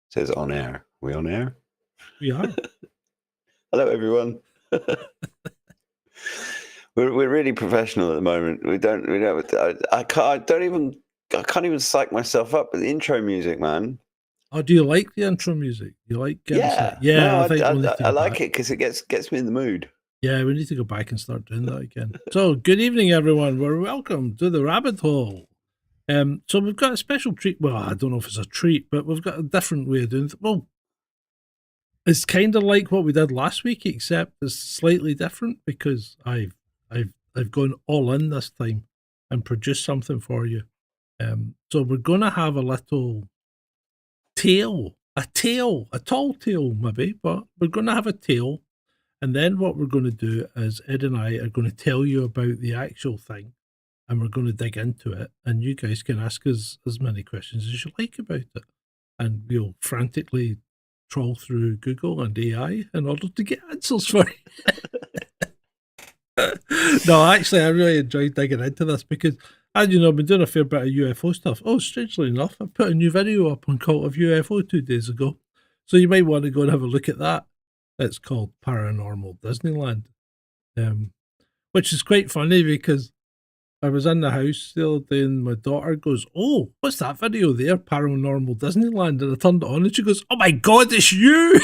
says on air. We on air? We are. Hello, everyone. We're really professional at the moment. I can't even psych myself up with the intro music, man. Oh, do you like the intro music? You like Yeah. Yeah, No, I think we'll need to I go like back. it because it gets me in the mood. Yeah, we need to go back and start doing that again. So, good evening, everyone. We're welcome to the rabbit hole. So we've got a special treat. Well, I don't know if it's a treat, but we've got a different way of doing it. Well, it's kind of like what we did last week, except it's slightly different because I've gone all in this time and produced something for you. So we're going to have a little tale, a tall tale maybe, but we're going to have a tale. And then what we're going to do is Ed and I are going to tell you about the actual thing, and we're going to dig into it, and you guys can ask us as many questions as you like about it, and we'll frantically trawl through Google and AI in order to get answers for you. No, actually, I really enjoyed digging into this because, as you know, I've been doing a fair bit of UFO stuff. Oh, strangely enough, I put a new video up on Cult of UFO 2 days ago, so you might want to go and have a look at that. It's called Paranormal Disneyland, which is quite funny because I was in the house the other day and my daughter goes, "Oh, what's that video there, Paranormal Disneyland?" And I turned it on and she goes, "Oh my God, it's you!"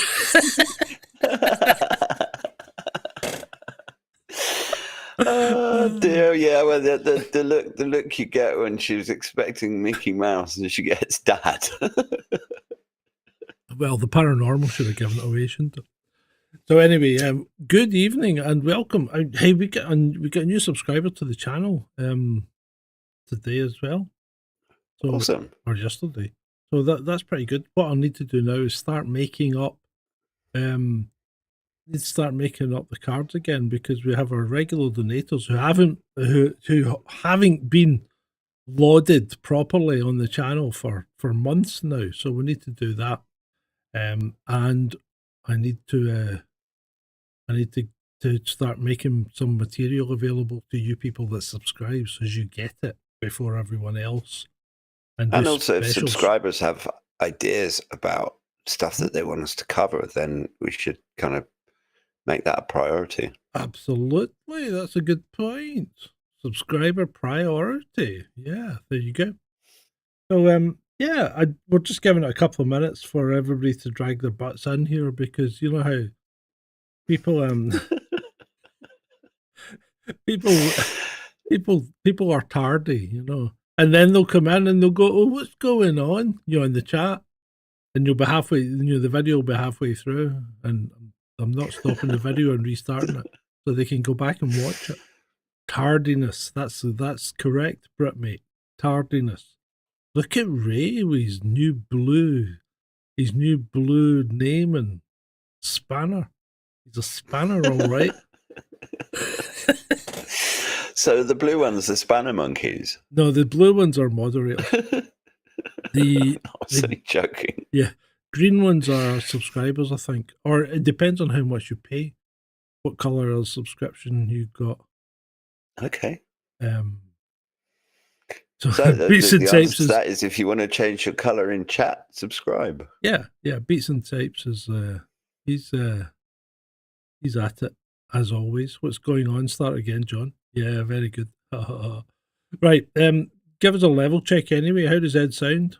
Oh dear, yeah. Well, the look you get when she was expecting Mickey Mouse and she gets Dad. Well, the paranormal should have given it away, shouldn't it? So anyway, good evening and welcome. Hey, we got a new subscriber to the channel today as well. So, awesome. Or yesterday. So that's pretty good. What I'll need to do now is start making up the cards again because we have our regular donators who haven't been lauded properly on the channel for months now. So we need to do that. And I need to start making some material available to you people that subscribe so you get it before everyone else. And also, if subscribers have ideas about stuff that they want us to cover, then we should kind of make that a priority. Absolutely. That's a good point. Subscriber priority. Yeah, there you go. So, yeah, we're just giving it a couple of minutes for everybody to drag their butts in here because you know how people people are tardy, you know, and then they'll come in and they'll go, "Oh, what's going on?" You know, in the chat, and you'll be halfway. You know, the video will be halfway through, and I'm not stopping the video and restarting it so they can go back and watch it. Tardiness. That's correct, Brit mate. Tardiness. Look at Ray with his new blue name and spanner. He's a spanner, all right. So the blue ones, the spanner monkeys? No, the blue ones are moderators. I was only joking. Yeah. Green ones are subscribers, I think. Or it depends on how much you pay. What colour of subscription you got. Okay. So Beats and Tapes is that is if you want to change your colour in chat, subscribe. Yeah. Beats and Tapes is he's at it as always. What's going on? Start again, John. Yeah, very good. Right. Give us a level check anyway. How does Ed sound?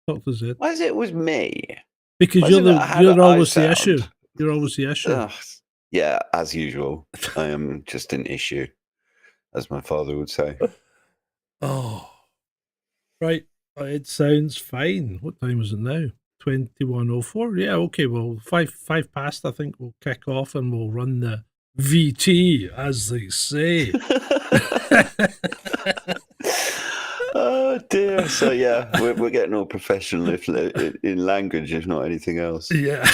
Talk to Ed. Why is it with me? Because you're always the issue. You're always the issue. Yeah, as usual. I am just an issue, as my father would say. Oh. Right. It sounds fine. What time is it now? 21:04. Yeah, okay. Well, five past, I think we'll kick off and we'll run the VT, as they say. Oh dear. So yeah, we're getting all professional in language, if not anything else. Yeah.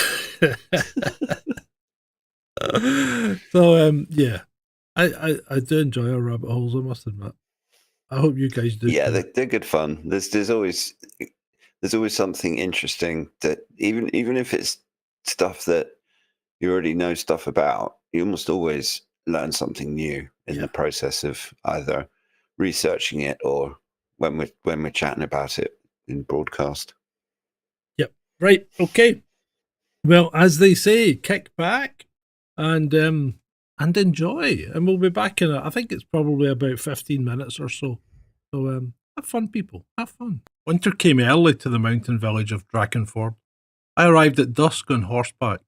So yeah, I do enjoy our rabbit holes, I must admit. I hope you guys do. Yeah, they're good fun. There's always something interesting that even if it's stuff that you already know stuff about, you almost always learn something new in the process of either researching it or when we're chatting about it in broadcast. Yep, Right, okay. Well, as they say, kick back and enjoy. And we'll be back in I think it's probably about 15 minutes or so. So have fun, people. Have fun. Winter came early to the mountain village of Drakenford. I arrived at dusk on horseback.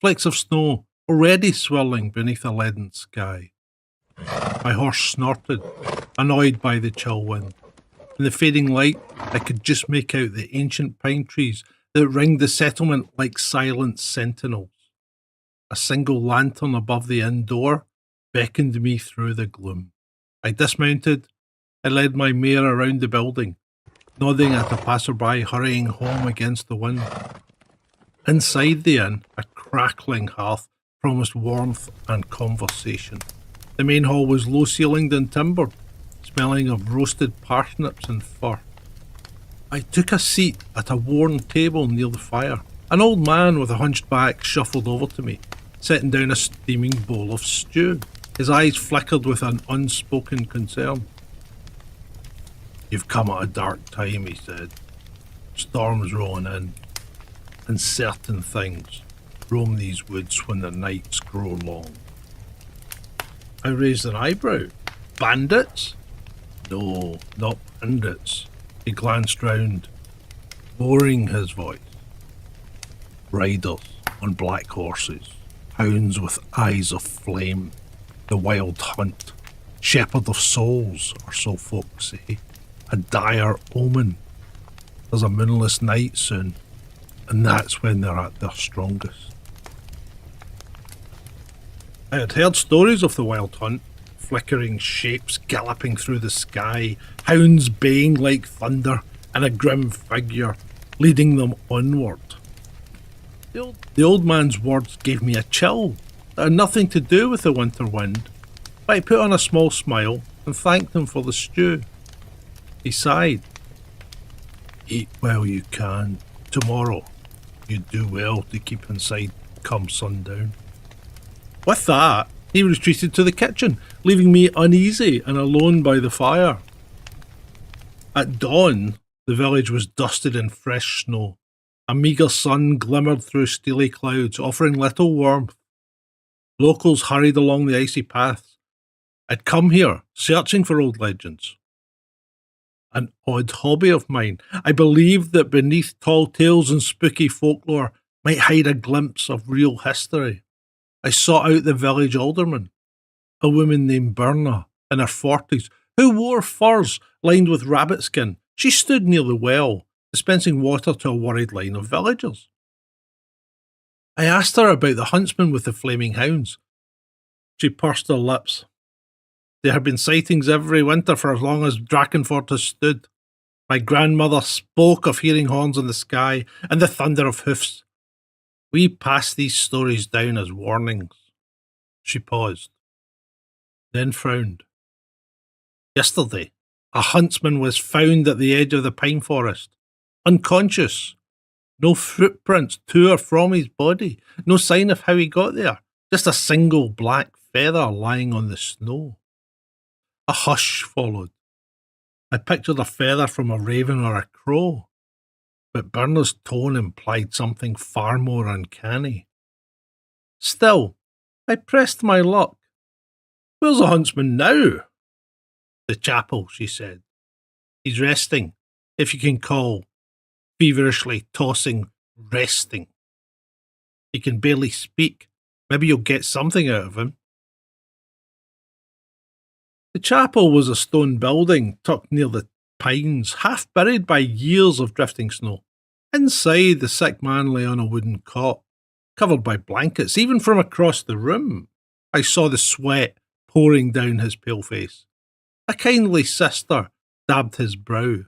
Flakes of snow already swirling beneath a leaden sky. My horse snorted, annoyed by the chill wind. In the fading light, I could just make out the ancient pine trees that ringed the settlement like silent sentinels. A single lantern above the inn door beckoned me through the gloom. I dismounted. I led my mare around the building, nodding at a passerby hurrying home against the wind. Inside the inn, a crackling hearth promised warmth and conversation. The main hall was low-ceilinged and timbered, smelling of roasted parsnips and fir. I took a seat at a worn table near the fire. An old man with a hunched back shuffled over to me, setting down a steaming bowl of stew. His eyes flickered with an unspoken concern. "You've come at a dark time," he said. "Storms rolling in, and certain things roam these woods when the nights grow long." I raised an eyebrow. "Bandits?" "No, not bandits." He glanced round, lowering his voice. "Riders on black horses, hounds with eyes of flame, the wild hunt, shepherd of souls, or so folk say. A dire omen. There's a moonless night soon, and that's when they're at their strongest." I had heard stories of the wild hunt, flickering shapes galloping through the sky, hounds baying like thunder, and a grim figure leading them onward. The old man's words gave me a chill that had nothing to do with the winter wind, but I put on a small smile and thanked him for the stew. He sighed. "Eat while you can. Tomorrow you'd do well to keep inside come sundown." With that, he retreated to the kitchen, leaving me uneasy and alone by the fire. At dawn, the village was dusted in fresh snow. A meagre sun glimmered through steely clouds, offering little warmth. Locals hurried along the icy paths. I'd come here, searching for old legends. An odd hobby of mine. I believed that beneath tall tales and spooky folklore might hide a glimpse of real history. I sought out the village alderman, a woman named Berna, in her 40s, who wore furs lined with rabbit skin. She stood near the well, dispensing water to a worried line of villagers. I asked her about the huntsman with the flaming hounds. She pursed her lips. There had been sightings every winter for as long as Drakenford has stood. My grandmother spoke of hearing horns in the sky and the thunder of hoofs. We passed these stories down as warnings. She paused, then frowned. Yesterday, a huntsman was found at the edge of the pine forest, unconscious. No footprints to or from his body, no sign of how he got there, just a single black feather lying on the snow. A hush followed. I pictured a feather from a raven or a crow, but Berna's tone implied something far more uncanny. Still, I pressed my luck. "Where's the huntsman now?" "The chapel," she said. "He's resting, if you can call feverishly tossing resting. He can barely speak. Maybe you'll get something out of him." The chapel was a stone building tucked near the pines, half buried by years of drifting snow. Inside, the sick man lay on a wooden cot, covered by blankets. Even from across the room, I saw the sweat pouring down his pale face. A kindly sister dabbed his brow.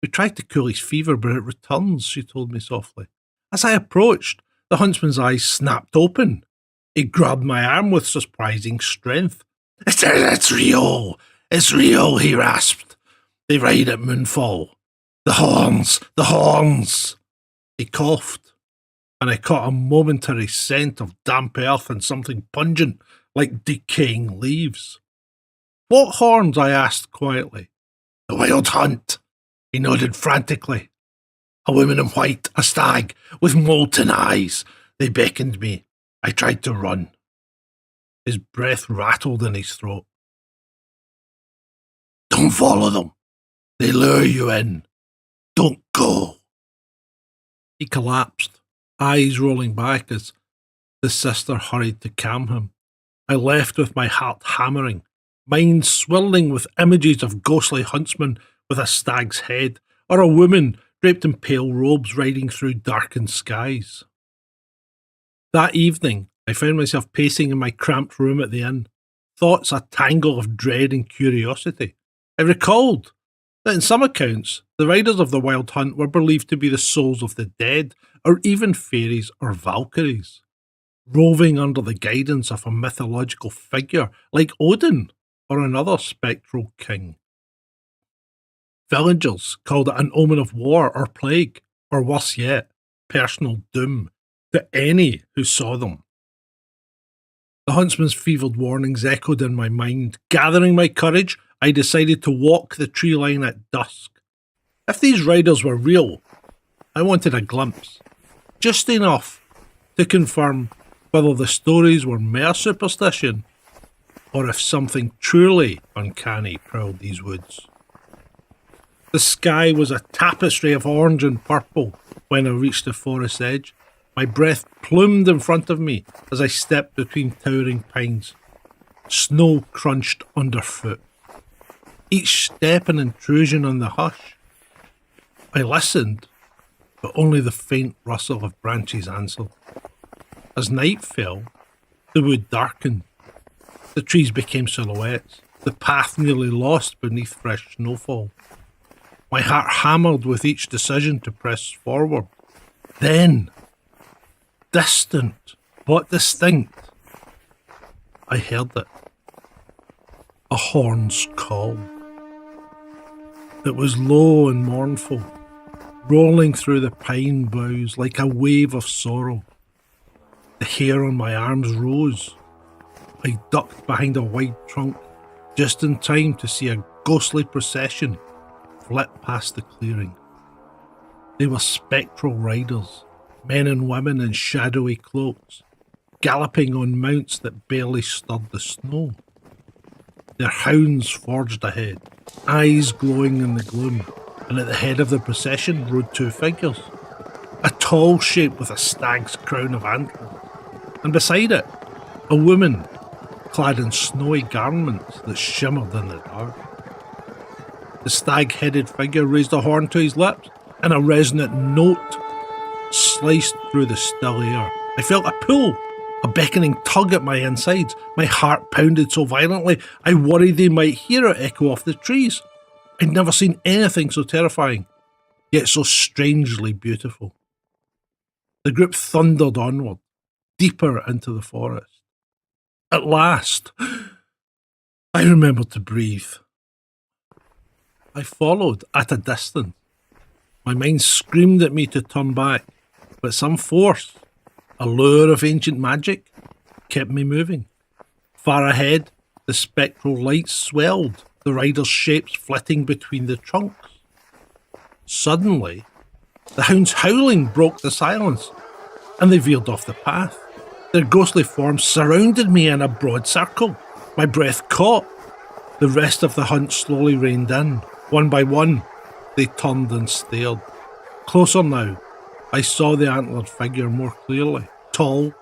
"We tried to cool his fever, but it returns," she told me softly. As I approached, the huntsman's eyes snapped open. He grabbed my arm with surprising strength. It's real! It's real!" he rasped. "They ride at moonfall. The horns! The horns!" He coughed, and I caught a momentary scent of damp earth and something pungent like decaying leaves. "What horns?" I asked quietly. "The wild hunt." He nodded frantically. A woman in white, a stag, with molten eyes. They beckoned me. I tried to run. His breath rattled in his throat. Don't follow them. They lure you in. Don't go. He collapsed, eyes rolling back as the sister hurried to calm him. I left with my heart hammering, mind swirling with images of ghostly huntsmen with a stag's head, or a woman draped in pale robes riding through darkened skies. That evening, I found myself pacing in my cramped room at the inn, thoughts a tangle of dread and curiosity. I recalled that in some accounts, the riders of the wild hunt were believed to be the souls of the dead, or even fairies or Valkyries, roving under the guidance of a mythological figure like Odin or another spectral king. Villagers called it an omen of war or plague, or worse yet, personal doom to any who saw them. The huntsman's fevered warnings echoed in my mind. Gathering my courage, I decided to walk the tree line at dusk. If these riders were real, I wanted a glimpse, just enough to confirm whether the stories were mere superstition or if something truly uncanny prowled these woods. The sky was a tapestry of orange and purple when I reached the forest's edge. My breath plumed in front of me as I stepped between towering pines. Snow crunched underfoot. Each step an intrusion on the hush. I listened, but only the faint rustle of branches answered. As night fell, the wood darkened. The trees became silhouettes, the path nearly lost beneath fresh snowfall. My heart hammered with each decision to press forward. Then, distant, but distinct, I heard it. A horn's call. It was low and mournful, rolling through the pine boughs like a wave of sorrow. The hair on my arms rose. I ducked behind a wide trunk, just in time to see a ghostly procession flit past the clearing. They were spectral riders, men and women in shadowy cloaks, galloping on mounts that barely stirred the snow. Their hounds forged ahead, eyes glowing in the gloom, and at the head of the procession rode two figures. A tall shape with a stag's crown of antlers, and beside it, a woman clad in snowy garments that shimmered in the dark. The stag-headed figure raised a horn to his lips, and a resonant note sliced through the still air. I felt a pull, a beckoning tug at my insides. My heart pounded so violently, I worried they might hear it echo off the trees. I'd never seen anything so terrifying, yet so strangely beautiful. The group thundered onward, deeper into the forest. At last, I remembered to breathe. I followed at a distance. My mind screamed at me to turn back, but some force, a lure of ancient magic, kept me moving. Far ahead, the spectral lights swelled, the riders' shapes flitting between the trunks. Suddenly, the hounds howling broke the silence, and they veered off the path. Their ghostly forms surrounded me in a broad circle. My breath caught. The rest of the hunt slowly reined in. One by one, they turned and stared. Closer now, I saw the antlered figure more clearly. Tall,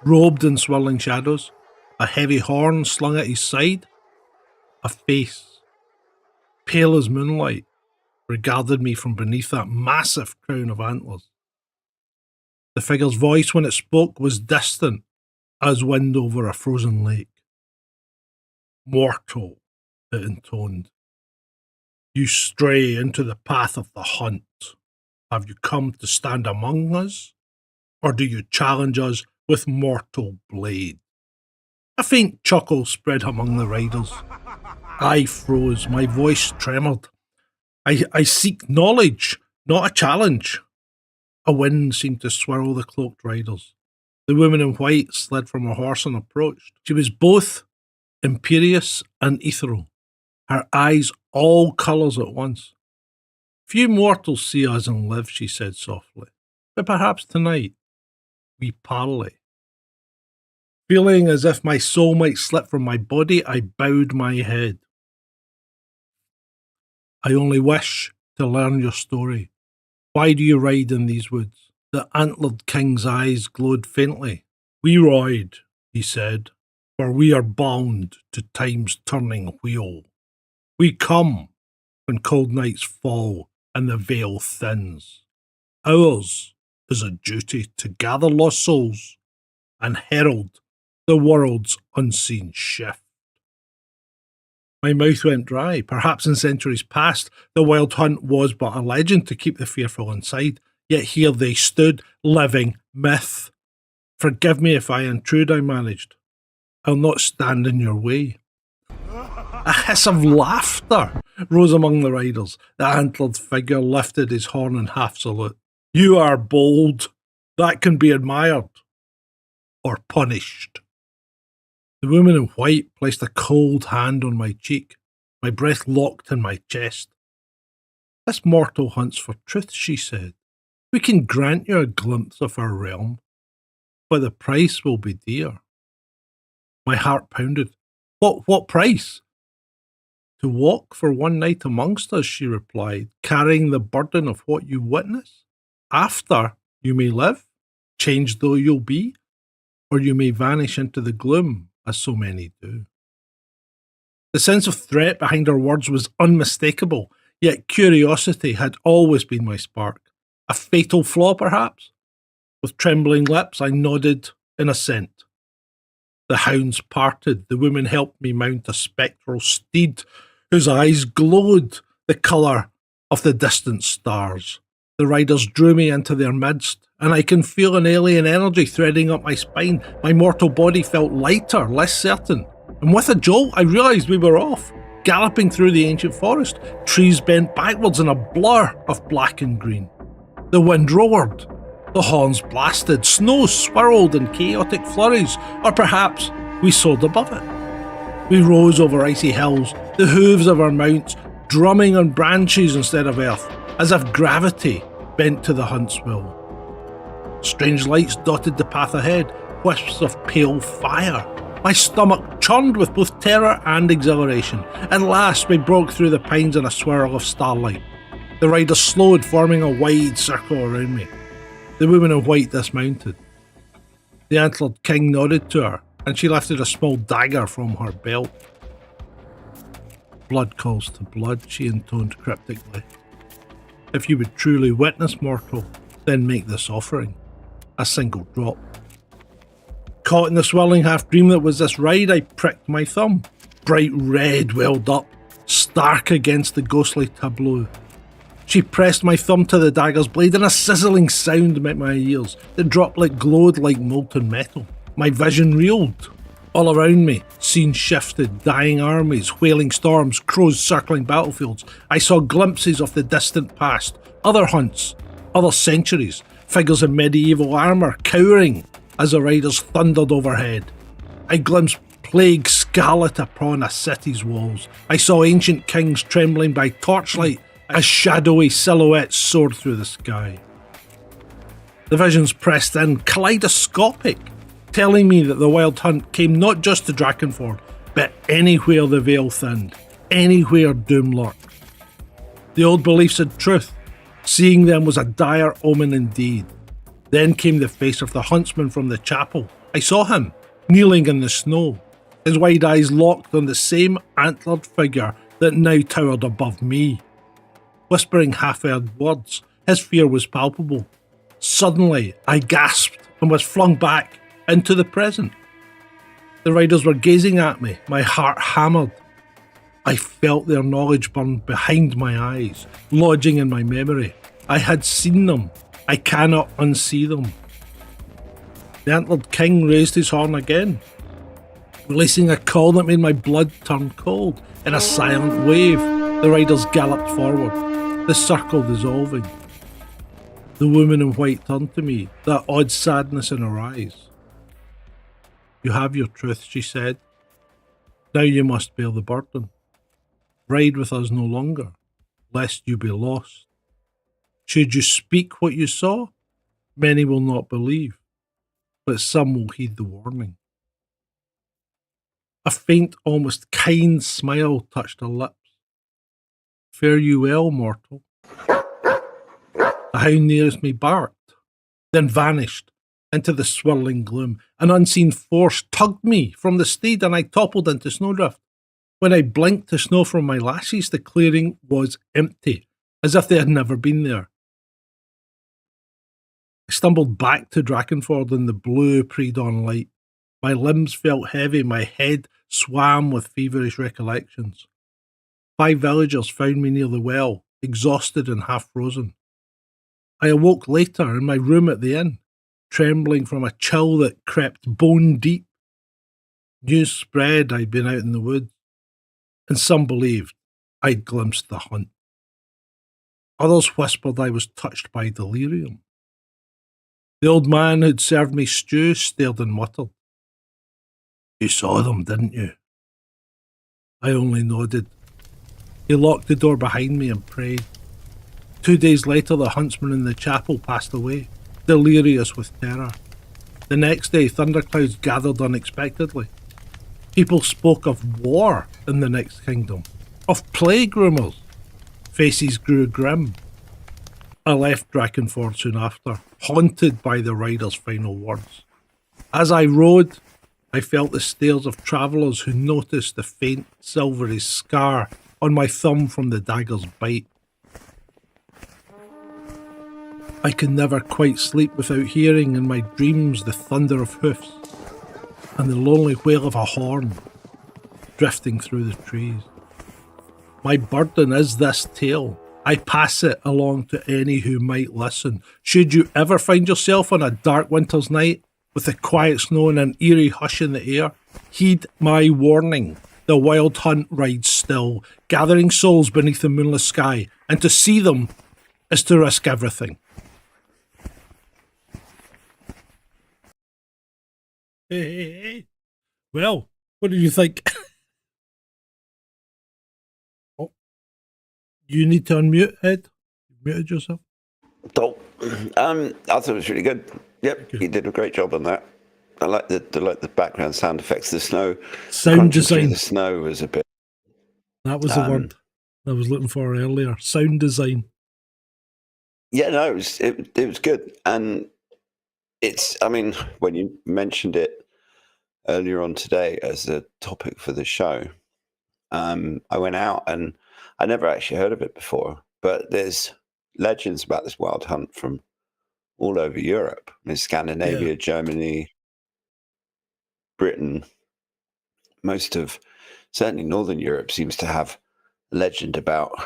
robed in swirling shadows, a heavy horn slung at his side. A face, pale as moonlight, regarded me from beneath that massive crown of antlers. The figure's voice, when it spoke, was distant as wind over a frozen lake. Mortal, it intoned. You stray into the path of the hunt. Have you come to stand among us? Or do you challenge us with mortal blade? A faint chuckle spread among the riders. I froze, my voice tremoured. I seek knowledge, not a challenge. A wind seemed to swirl the cloaked riders. The woman in white slid from her horse and approached. She was both imperious and ethereal, her eyes all colours at once. Few mortals see us and live, she said softly, but perhaps tonight we parley. Feeling as if my soul might slip from my body, I bowed my head. I only wish to learn your story. Why do you ride in these woods? The antlered king's eyes glowed faintly. We ride, he said, for we are bound to time's turning wheel. We come when cold nights fall and the veil thins. Ours is a duty to gather lost souls and herald the world's unseen shift. My mouth went dry. Perhaps in centuries past, the wild hunt was but a legend to keep the fearful inside. Yet here they stood, living myth. Forgive me if I intrude, I managed. I'll not stand in your way. A hiss of laughter rose among the riders. The antlered figure lifted his horn in half salute. You are bold. That can be admired. Or punished. The woman in white placed a cold hand on my cheek. My breath locked in my chest. This mortal hunts for truth, she said. We can grant you a glimpse of our realm, but the price will be dear. My heart pounded. What price? To walk for one night amongst us, she replied, carrying the burden of what you witness. After, you may live, changed though you'll be, or you may vanish into the gloom, as so many do. The sense of threat behind her words was unmistakable, yet curiosity had always been my spark. A fatal flaw, perhaps? With trembling lips, I nodded in assent. The hounds parted. The woman helped me mount a spectral steed whose eyes glowed the colour of the distant stars. The riders drew me into their midst, and I can feel an alien energy threading up my spine. My mortal body felt lighter, less certain. And with a jolt, I realised we were off, galloping through the ancient forest, trees bent backwards in a blur of black and green. The wind roared. The horns blasted. Snow swirled in chaotic flurries, or perhaps we soared above it. We rose over icy hills, the hooves of our mounts drumming on branches instead of earth, as if gravity bent to the hunt's will. Strange lights dotted the path ahead, wisps of pale fire. My stomach churned with both terror and exhilaration. At last we broke through the pines in a swirl of starlight. The riders slowed, forming a wide circle around me. The woman in white dismounted. The antlered king nodded to her, and she lifted a small dagger from her belt. Blood calls to blood, she intoned cryptically. If you would truly witness, mortal, then make this offering. A single drop. Caught in the swirling half-dream that was this ride, I pricked my thumb. Bright red welled up, stark against the ghostly tableau. She pressed my thumb to the dagger's blade, and a sizzling sound met my ears. The droplet glowed like molten metal. My vision reeled. All around me, scene shifted, dying armies, wailing storms, crows circling battlefields. I saw glimpses of the distant past, other hunts, other centuries, figures in medieval armour cowering as the riders thundered overhead. I glimpsed plague scarlet upon a city's walls. I saw ancient kings trembling by torchlight as shadowy silhouettes soared through the sky. The visions pressed in, kaleidoscopic, telling me that the wild hunt came not just to Drakenford, but anywhere the veil thinned, anywhere doom lurked. The old beliefs had truth. Seeing them was a dire omen indeed. Then came the face of the huntsman from the chapel. I saw him, kneeling in the snow, his wide eyes locked on the same antlered figure that now towered above me. Whispering half-heard words, his fear was palpable. Suddenly, I gasped and was flung back into the present. The riders were gazing at me, my heart hammered. I felt their knowledge burn behind my eyes, lodging in my memory. I had seen them. I cannot unsee them. The antlered king raised his horn again, releasing a call that made my blood turn cold. In a silent wave, the riders galloped forward, the circle dissolving. The woman in white turned to me, that odd sadness in her eyes. You have your truth, she said. Now you must bear the burden. Ride with us no longer, lest you be lost. Should you speak what you saw, many will not believe, but some will heed the warning. A faint, almost kind smile touched her lips. Fare you well, mortal. The hound nearest me barked, then vanished into the swirling gloom. An unseen force tugged me from the steed and I toppled into snowdrift. When I blinked the snow from my lashes, the clearing was empty, as if they had never been there. I stumbled back to Drakenford in the blue pre-dawn light. My limbs felt heavy, my head swam with feverish recollections. 5 villagers found me near the well, exhausted and half frozen. I awoke later in my room at the inn, trembling from a chill that crept bone deep. News spread I'd been out in the woods, and some believed I'd glimpsed the hunt. Others whispered I was touched by delirium. The old man who'd served me stew stared and muttered. You saw them, didn't you? I only nodded. He locked the door behind me and prayed. 2 days later, the huntsman in the chapel passed away, delirious with terror. The next day, thunderclouds gathered unexpectedly. People spoke of war in the next kingdom, of plague rumours. Faces grew grim. I left Drakenford soon after, haunted by the rider's final words. As I rode, I felt the stares of travellers who noticed the faint silvery scar on my thumb from the dagger's bite. I could never quite sleep without hearing in my dreams the thunder of hoofs and the lonely wail of a horn drifting through the trees. My burden is this tale. I pass it along to any who might listen. Should you ever find yourself on a dark winter's night with the quiet snow and an eerie hush in the air, heed my warning. The wild hunt rides still, gathering souls beneath the moonless sky, and to see them is to risk everything. Hey. Well, what did you think? Oh, you need to unmute, Ed. You muted yourself. I thought it was really good. Yep, Good. you did a great job on that. I like the background sound effects. The snow, Sound design. The snow was a bit. That was the word I was looking for earlier. Sound design. Yeah, no, it was good, and it's. I mean, when you mentioned it earlier on today as a topic for the show, I went out and I never actually heard of it before. But there's legends about this wild hunt from all over Europe. I mean, Scandinavia, Germany, Britain, most of certainly Northern Europe seems to have a legend about.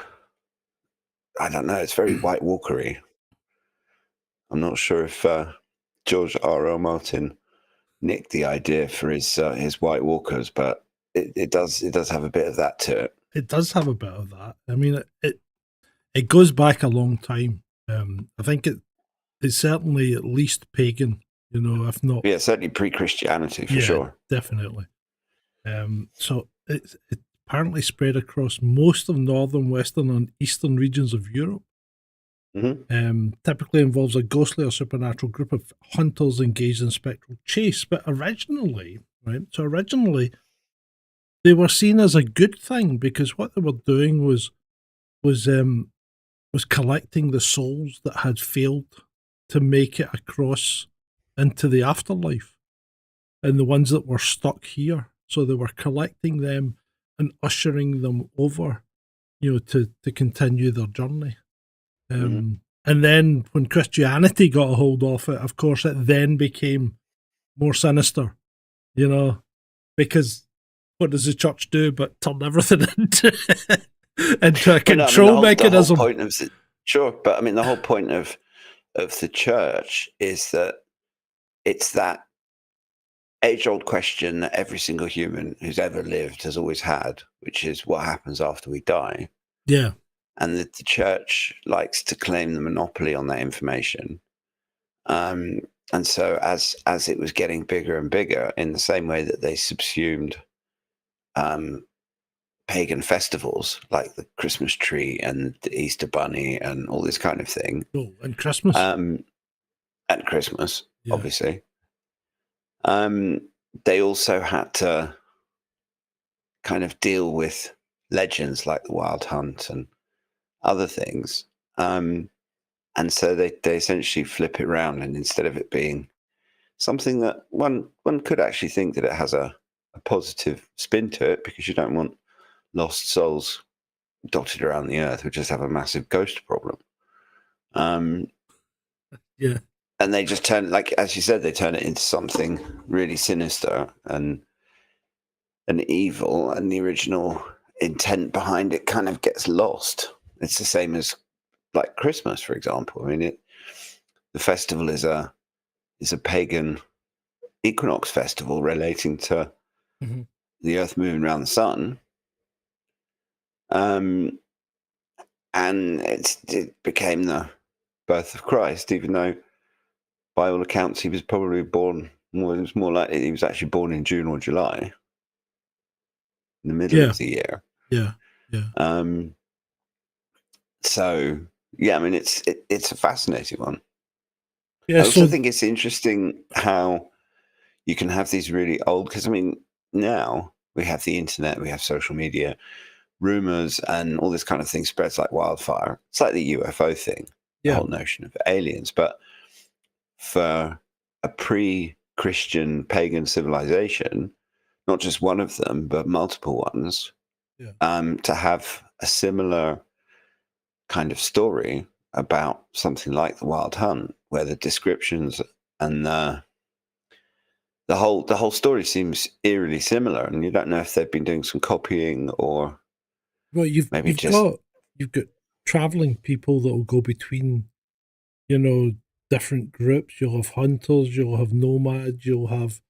I don't know. It's very White Walkery. I'm not sure if George R.R. Martin nicked the idea for his White Walkers, but it does have a bit of that to it. It does have a bit of that. I mean, it goes back a long time. I think it's certainly at least pagan, if not. Yeah, certainly pre-Christianity for sure. Definitely. So it apparently spread across most of northern, western, and eastern regions of Europe. Mm-hmm. Typically involves a ghostly or supernatural group of hunters engaged in spectral chase. But originally, they were seen as a good thing because what they were doing was collecting the souls that had failed to make it across into the afterlife, and the ones that were stuck here. So they were collecting them and ushering them over, to continue their journey. And then when Christianity got a hold of it, of course, it then became more sinister, because what does the church do but turn everything into a control mechanism? The whole point of but I mean, the whole point of the church is that it's that age-old question that every single human who's ever lived has always had, which is what happens after we die. Yeah. And the church likes to claim the monopoly on that information. And so as it was getting bigger and bigger, in the same way that they subsumed pagan festivals like the Christmas tree and the Easter bunny and all this kind of thing. Oh, and Christmas. And Christmas, Yeah. obviously. They also had to kind of deal with legends like the Wild Hunt and other things. And so they essentially flip it around, and instead of it being something that one could actually think that it has a positive spin to it, because you don't want lost souls dotted around the earth, which just have a massive ghost problem. Yeah. And they just turn, like as you said, they turn it into something really sinister and evil, and the original intent behind it kind of gets lost. It's the same as like Christmas, for example. I mean, the festival is a pagan equinox festival relating to the Earth moving around the sun. And it became the birth of Christ, even though by all accounts he was probably born. Well, it was more likely he was actually born in June or July, in the middle of the year. Yeah, yeah. So yeah, I mean, it's a fascinating one. Yeah, I also think it's interesting how you can have these really old, because I mean, now we have the internet, we have social media, rumors, and all this kind of thing spreads like wildfire. It's like the UFO thing, the whole notion of aliens. But for a pre-Christian pagan civilization, not just one of them, but multiple ones, to have a similar kind of story about something like the Wild Hunt, where the descriptions and the whole story seems eerily similar, and you don't know if they've been doing some copying or you've got traveling people that will go between, different groups. You'll have hunters, you'll have nomads, you'll have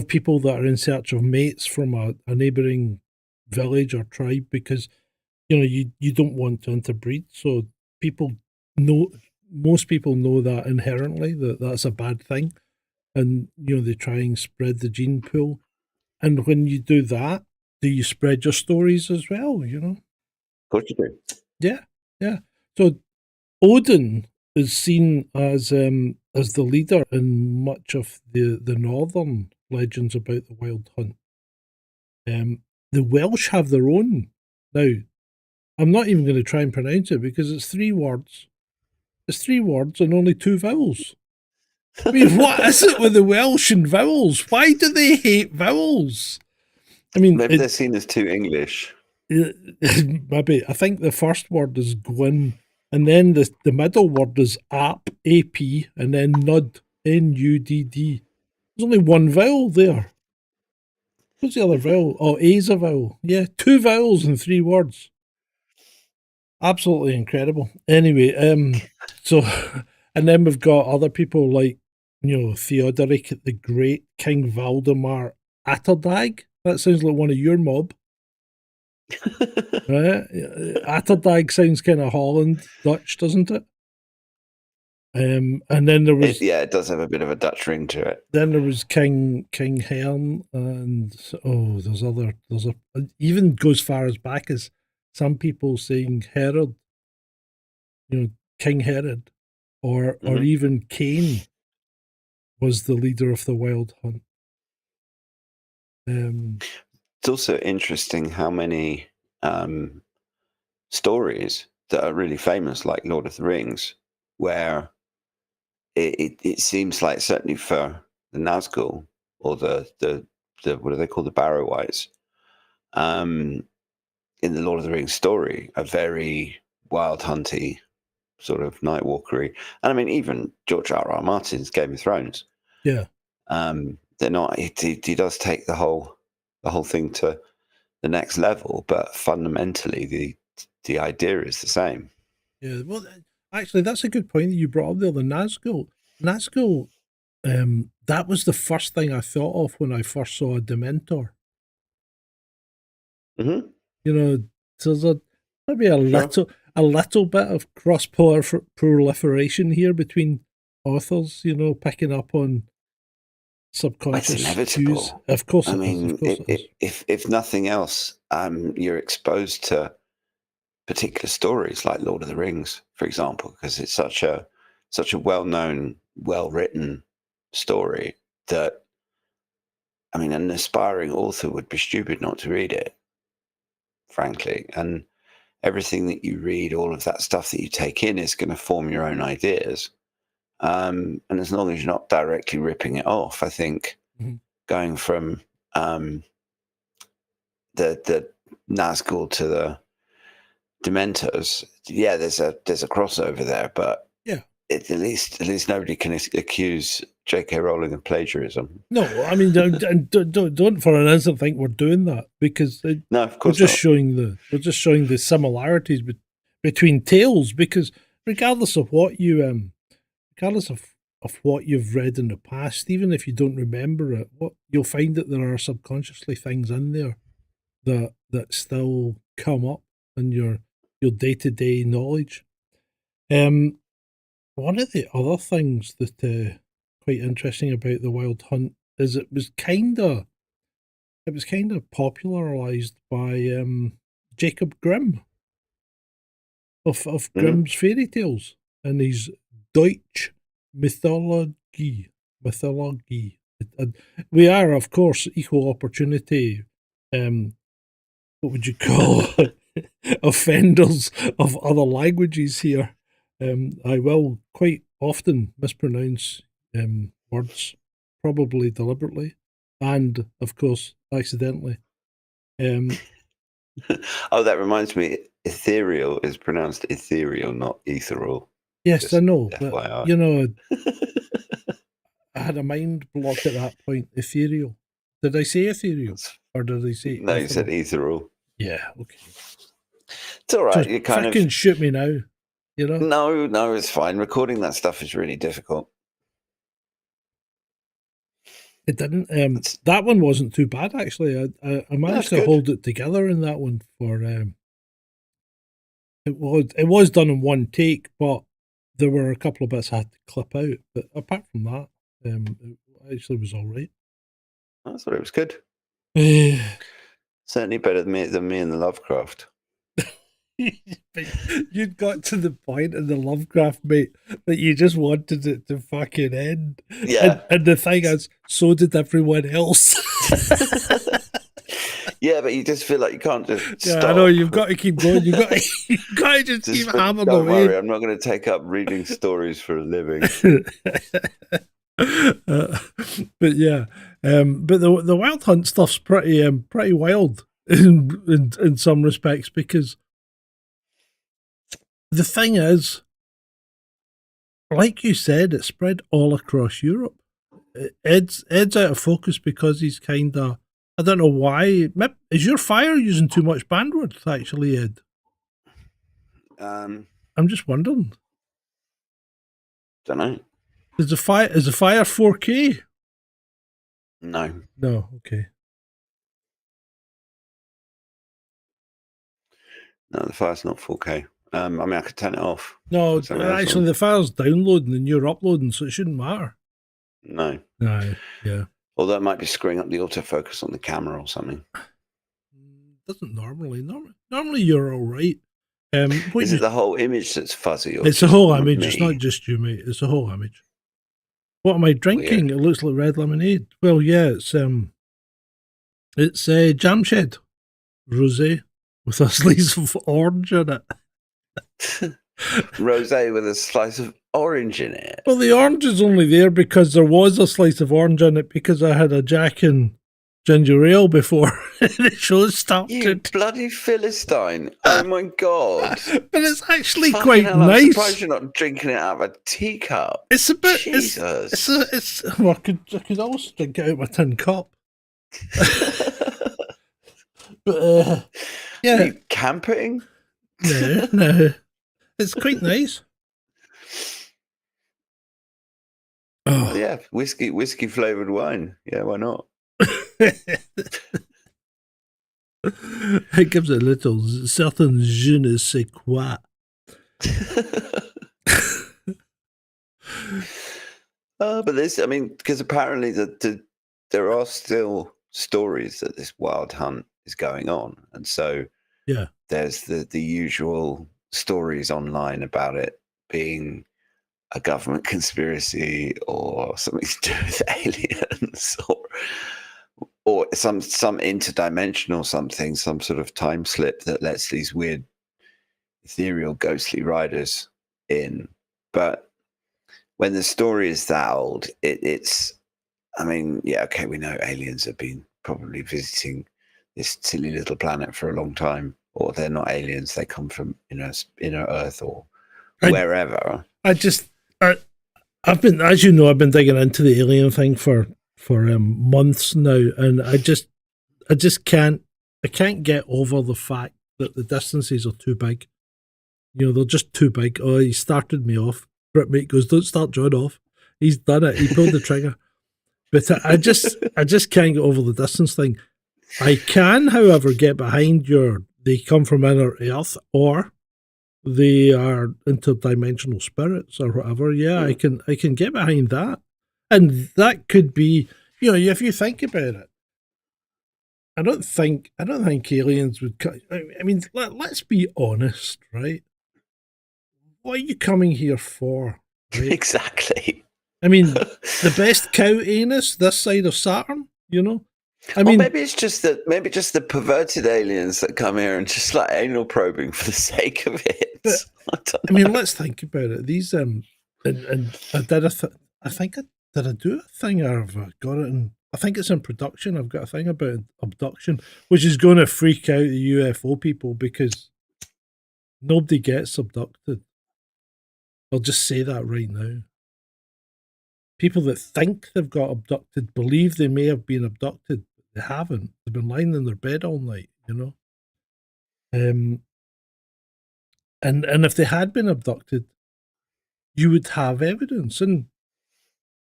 people that are in search of mates from a neighboring village or tribe, because you don't want to interbreed. So most people know that inherently, that that's a bad thing, and they try and spread the gene pool. And when you do that, do you spread your stories as well? Of course you do. Yeah. So Odin is seen as the leader in much of the northern legends about the Wild Hunt. The Welsh have their own. Now, I'm not even going to try and pronounce it because it's 3 words. It's 3 words and only 2 vowels. I mean, what is it with the Welsh and vowels? Why do they hate vowels? I mean, maybe they're seen as too English. Maybe. I think the first word is Gwyn, and then the middle word is ap, A-P, and then nud, N-U-D-D. There's only 1 vowel there. What's the other vowel? Oh, A's a vowel. Yeah, 2 vowels in 3 words. Absolutely incredible. Anyway, so, and then we've got other people like, Theodoric the Great, King Valdemar Atterdag. That sounds like one of your mob. Right? Atterdag sounds kind of Holland Dutch, doesn't it? And then there was it does have a bit of a Dutch ring to it. Then there was King Hern, and there's even goes far as back as some people saying Herod, King Herod, or even Cain was the leader of the Wild Hunt. It's also interesting how many stories that are really famous, like Lord of the Rings, where it seems like, certainly for the Nazgul or the what do they call, the Barrow-wights, in the Lord of the Rings story, a very wild hunty, sort of nightwalkery. And I mean, even George R.R. Martin's Game of Thrones. Yeah. They're not. He does take the whole thing to the next level, but fundamentally the idea is the same. Yeah. Well, actually, that's a good point that you brought up there. The Nazgul. That was the first thing I thought of when I first saw a Dementor. Mm-hmm. So there's maybe a little bit of cross proliferation here between authors. Picking up on subconscious inevitable. cues. Of course I it is. mean, Of course it is. if nothing else, you're exposed to particular stories like Lord of the Rings, for example, because it's such a well-known, well-written story that, I mean, an aspiring author would be stupid not to read it, frankly. And everything that you read, all of that stuff that you take in, is going to form your own ideas. And as long as you're not directly ripping it off, I think going from the Nazgul to the Dementors, yeah, there's a crossover there, but yeah, at least nobody can accuse J.K. Rowling of plagiarism. No, I mean, don't for an instant think we're doing that, because No, of course we're just not. showing the similarities between tales. Because regardless of what you regardless of what you've read in the past, even if you don't remember it, what you'll find that there are subconsciously things in there that still come up in your day-to-day knowledge. One of the other things that quite interesting about the Wild Hunt is it was kind of popularized by Jacob Grimm of Grimm's fairy tales and his Deutsch mythology. We are, of course, equal opportunity. What would you call offenders of other languages here? I will quite often mispronounce words, probably deliberately, and of course accidentally. Oh, that reminds me. Ethereal is pronounced ethereal, not ethereal. Yes, Just I know, FYI. but I had a mind block at that point. Ethereal. Did I say ethereal, or did I say? No, you said ethereal. Yeah, okay. It's all right. So You kind fucking of shoot me now. No, it's fine. Recording that stuff is really difficult. It didn't. That one wasn't too bad actually. I managed to hold it together in that one for. It was done in one take, but there were a couple of bits I had to clip out. But apart from that, it actually was all right. I thought it was good. Certainly better than me and the Lovecraft. You'd got to the point in the Lovecraft, mate, that you just wanted it to fucking end. Yeah. And the thing is, so did everyone else. Yeah, but you just feel like you can't just stop. I know, you've got to keep going. You've got to just keep hammering away. Don't worry, I'm not going to take up reading stories for a living. But yeah, but the Wild Hunt stuff's pretty wild in some respects, because the thing is, like you said, it spread all across Europe. Ed's out of focus because he's kind of, I don't know why. Is your fire using too much bandwidth, actually, Ed? I'm just wondering. Don't know. Is the fire 4K? No. No, okay. No, the fire's not 4K. I mean, I could turn it off. No, actually, the file's downloading and you're uploading, so it shouldn't matter. No. No, yeah. Although it might be screwing up the autofocus on the camera or something. Doesn't normally. Normally you're all right. Is it the whole image that's fuzzy? Or it's a whole image. Me? It's not just you, mate. It's a whole image. What am I drinking? Weird. It looks like red lemonade. Well, yeah, it's Jamshed rosé with a slice of orange in it. Rosé with a slice of orange in it. Well, the orange is only there because there was a slice of orange in it, because I had a Jack and ginger ale before the show started. You bloody Philistine. Oh my God. But it's actually quite nice. I'm surprised you're not drinking it out of a teacup. It's a bit. Jesus. Well, I could always drink it out of my tin cup. But yeah. Are you camping? No. It's quite nice. Oh yeah, whiskey flavored wine. Yeah, why not? It gives a little certain je ne sais quoi. But there's, I mean, because apparently there are still stories that this wild hunt is going on, and so Yeah. there's the usual stories online about it being a government conspiracy or something to do with aliens or some interdimensional something, some sort of time slip that lets these weird ethereal ghostly riders in. But when the story is that old, it's, I mean, yeah, okay, we know aliens have been probably visiting this silly little planet for a long time, or they're not aliens, they come from inner Earth or I wherever. I just I've been, as you know, I've been digging into the alien thing for months now, and I just can't get over the fact that the distances are too big. You know, they're just too big. Oh, he started me off. Britmate goes, "Don't start John off." He's done it. He pulled the trigger. But I just can't get over the distance thing. I can, however, get behind they come from inner Earth, or they are interdimensional spirits or whatever. Yeah, I can get behind that. And that could be, you know, if you think about it, I don't think aliens would I mean, let's be honest, right? What are you coming here for? Right? Exactly. I mean, the best cow anus this side of Saturn, you know? I mean, maybe it's just the perverted aliens that come here and just like anal probing for the sake of it. but, I mean, let's think about it. These and I did I think did I do a thing, or have I got it in? I think it's in production. I've got a thing about abduction, which is going to freak out the UFO people because nobody gets abducted. I'll just say that right now. People that think they've got abducted believe they may have been abducted, but they haven't. They've been lying in their bed all night, you know. And if they had been abducted, you would have evidence. And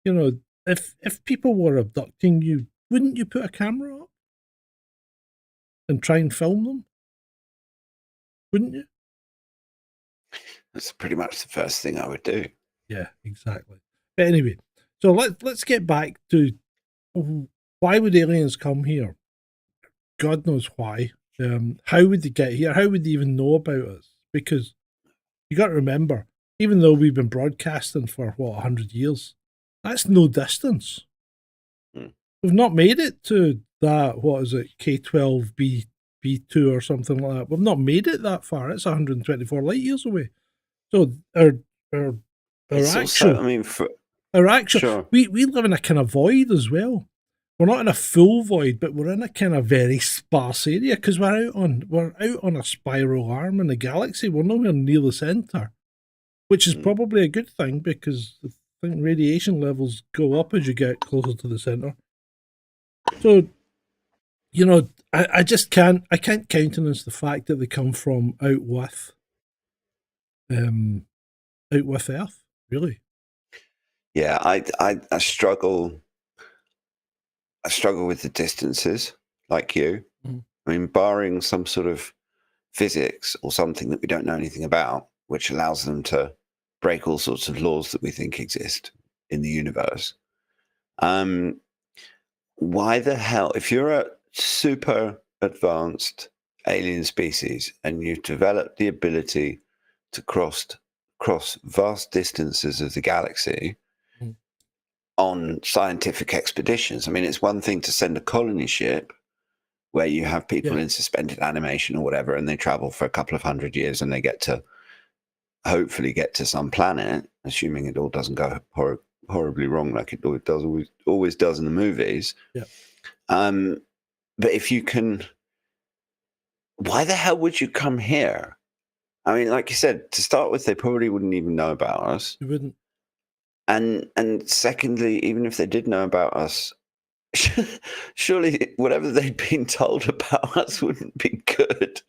you know, if people were abducting you, wouldn't you put a camera up and try and film them? Wouldn't you? That's pretty much the first thing I would do. Yeah, exactly. But anyway, so let's get back to why would aliens come here? God knows why. How would they get here? How would they even know about us? Because you got to remember, even though we've been broadcasting for 100 years, that's no distance. We've not made it to that. What is it? K12 B2 or something like that. We've not made it that far. It's 124 light years away. So our It's actual, also, I mean, sure. we live in a kind of void as well. We're not in a full void, but we're in a kind of very sparse area because we're out on a spiral arm in the galaxy. We're nowhere near the center, which is probably a good thing because I think radiation levels go up as you get closer to the center. So, you know, I just can't countenance the fact that they come from out with Earth, really. Yeah, I struggle. I struggle with the distances, like you. I mean, barring some sort of physics or something that we don't know anything about, which allows them to break all sorts of laws that we think exist in the universe. Why the hell, if you're a super advanced alien species and you've developed the ability to cross vast distances of the galaxy on scientific expeditions, I mean, it's one thing to send a colony ship where you have people in suspended animation or whatever, and they travel for a couple of 100 years and they hopefully get to some planet, assuming it all doesn't go horribly wrong like it always does in the movies. Yeah. But if you can, why the hell would you come here? I mean, like you said, to start with, they probably wouldn't even know about us. They wouldn't. And secondly, even if they did know about us, surely whatever they'd been told about us wouldn't be good.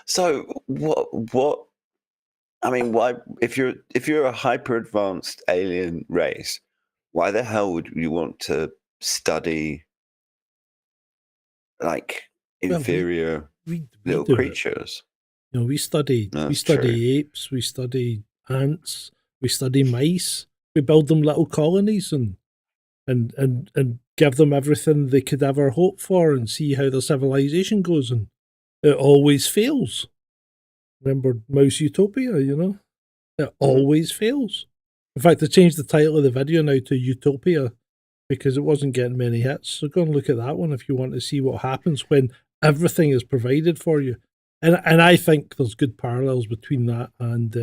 So what? I mean, why? If you're a hyper advanced alien race, why the hell would you want to study like inferior little creatures? You know, we study apes, we study ants, we study mice, We build them little colonies and give them everything they could ever hope for and see how their civilization goes, and it always fails. Remember Mouse Utopia, you know? It always fails. In fact, I changed the title of the video now to Utopia because it wasn't getting many hits. So go and look at that one if you want to see what happens when everything is provided for you. And I think there's good parallels between that and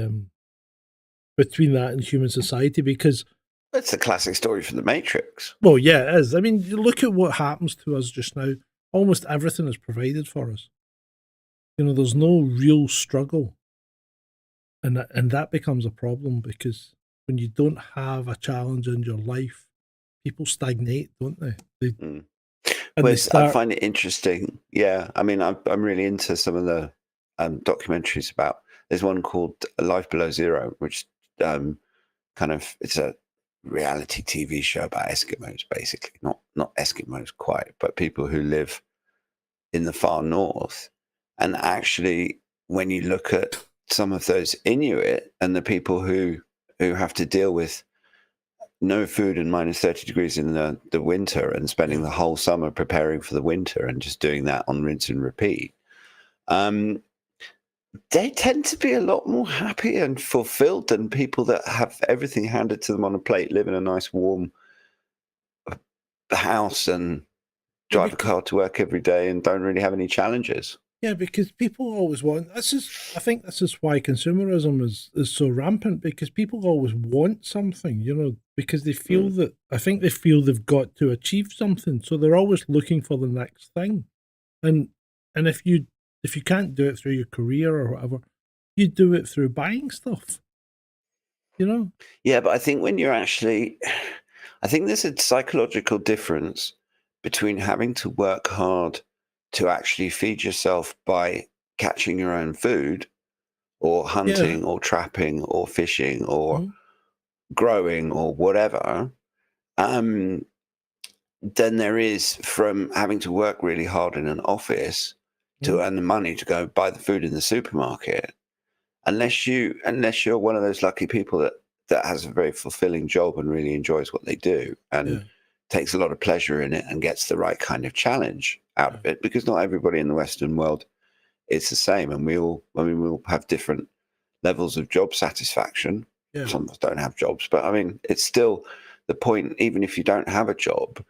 human society, because it's a classic story from the Matrix. Well, yeah, it is. I mean, you look at what happens to us just now. Almost everything is provided for us. You know, there's no real struggle. And that becomes a problem, because when you don't have a challenge in your life, people stagnate, don't they? I find it interesting. Yeah, I mean, I'm really into some of the documentaries about. There's one called Life Below Zero, which it's a reality TV show about Eskimos, basically. Not Eskimos quite, but people who live in the far north. And actually, when you look at some of those Inuit and the people who have to deal with no food and minus 30 degrees in the winter and spending the whole summer preparing for the winter and just doing that on rinse and repeat, they tend to be a lot more happy and fulfilled than people that have everything handed to them on a plate, live in a nice warm house and drive a car to work every day and don't really have any challenges. Yeah, because people always want. I think this is why consumerism is so rampant, because people always want something, you know, because they feel that. I think they feel they've got to achieve something, so they're always looking for the next thing. And if you can't do it through your career or whatever, you do it through buying stuff. You know? Yeah, but I think when you're actually, I think there's a psychological difference between having to work hard to actually feed yourself by catching your own food or hunting or trapping or fishing or growing or whatever, than there is from having to work really hard in an office to earn the money to go buy the food in the supermarket. Unless you're one of those lucky people that has a very fulfilling job and really enjoys what they do and takes a lot of pleasure in it and gets the right kind of challenge out of it, because not everybody in the Western world is the same, and we all have different levels of job satisfaction. Some of us don't have jobs, but I mean, it's still the point. Even if you don't have a job,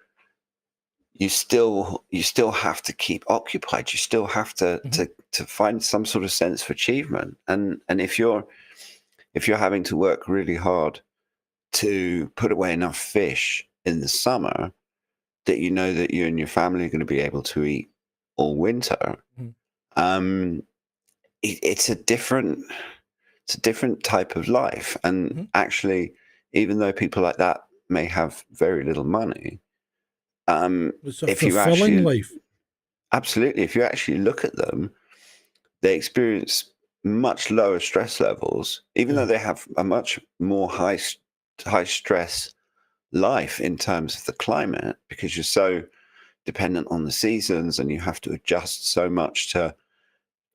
you still have to keep occupied. You still have to find some sort of sense of achievement. And if you're having to work really hard to put away enough fish in the summer that you know that you and your family are going to be able to eat all winter, it's a different type of life. And actually, even though people like that may have very little money, it's a fulfilling life. Absolutely, if you actually look at them, they experience much lower stress levels, even though they have a much more high stress life in terms of the climate, because you're so dependent on the seasons and you have to adjust so much to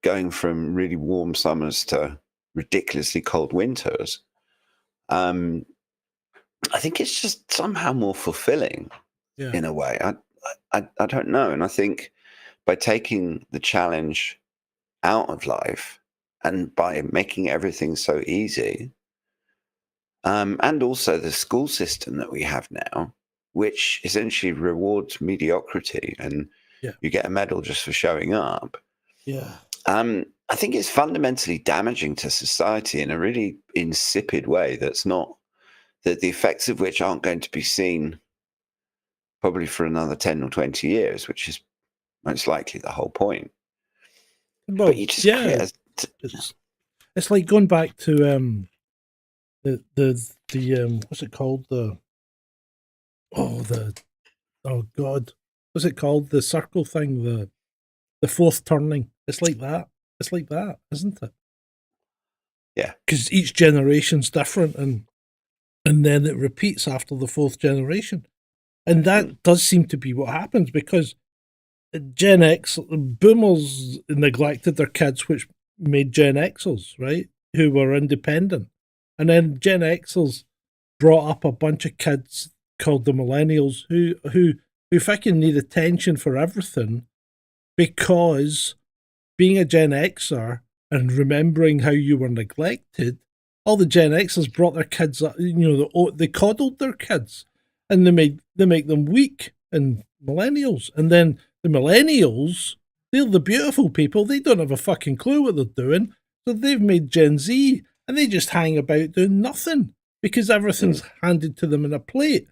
going from really warm summers to ridiculously cold winters. I think it's just somehow more fulfilling in a way. I don't know. And I think by taking the challenge out of life and by making everything so easy, and also the school system that we have now, which essentially rewards mediocrity and you get a medal just for showing up. I think it's fundamentally damaging to society in a really insipid way that the effects of which aren't going to be seen probably for another 10 or 20 years, which is most likely the whole point. Well, but you just it's like going back to the what's it called, what's it called, the circle thing, the fourth turning. It's like that, isn't it? Yeah, because each generation's different, and then it repeats after the fourth generation, and that does seem to be what happens, because Gen X boomers neglected their kids, which made Gen Xers, right, who were independent, and then Gen Xers brought up a bunch of kids called the millennials who fucking need attention for everything, because being a Gen Xer and remembering how you were neglected, all the Gen Xers brought their kids up, they coddled their kids, and they make them weak and millennials. And then the millennials, they're the beautiful people. They don't have a fucking clue what they're doing. So they've made Gen Z, and they just hang about doing nothing because everything's handed to them in a plate.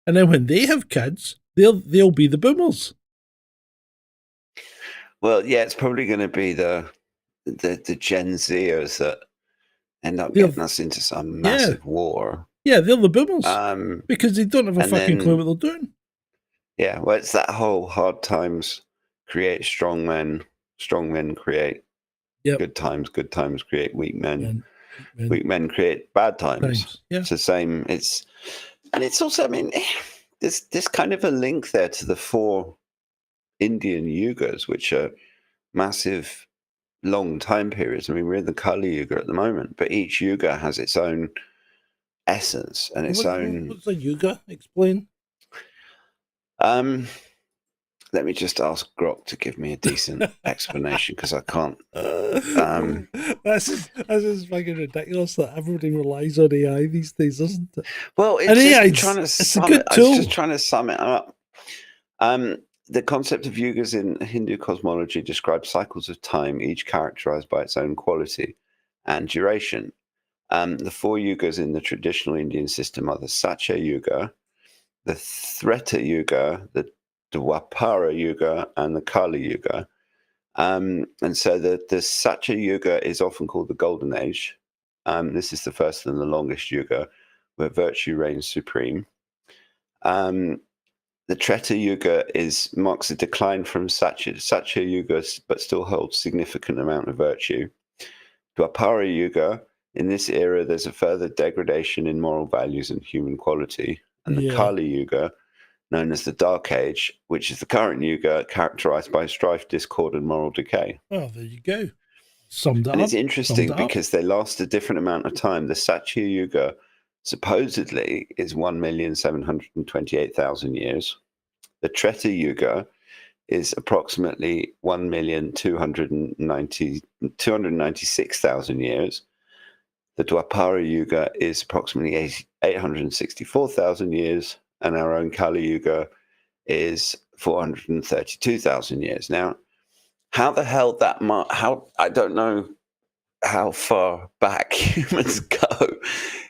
And then when they have kids, they'll be the boomers. Well, yeah, it's probably going to be the Gen Zers that end up getting us into some massive war. Yeah, they're the boomers because they don't have a fucking clue what they're doing. Yeah, well, it's that whole hard times create strong men create good times create weak men. Weak men create bad times. Yeah. It's the same. It's also, I mean, there's kind of a link there to the 4 Indian yugas, which are massive long time periods. I mean, we're in the Kali Yuga at the moment, but each yuga has its own essence and its own. What's a yuga? Explain. Let me just ask Grok to give me a decent explanation, because I can't. That's just fucking ridiculous that everybody relies on AI these days, isn't it? Well, it's just trying to sum it up. The concept of yugas in Hindu cosmology describes cycles of time, each characterized by its own quality and duration. The 4 yugas in the traditional Indian system are the Satya Yuga, the Treta Yuga, the Dwapara Yuga, and the Kali Yuga. And so the Satya Yuga is often called the Golden Age. This is the first and the longest yuga, where virtue reigns supreme. The Treta Yuga marks a decline from Satya Yuga, but still holds significant amount of virtue. Dwapara Yuga, in this era, there's a further degradation in moral values and human quality. And the Kali Yuga, known as the Dark Age, which is the current yuga, characterized by strife, discord, and moral decay. Oh, there you go. Summed up. And it's interesting because they last a different amount of time. The Satya Yuga supposedly is 1,728,000 years. The Treta Yuga is approximately 296,000 years. The Dwapara Yuga is approximately 864,000 years. And our own Kali Yuga is 432,000 years. Now, how the hell that much? I don't know how far back humans go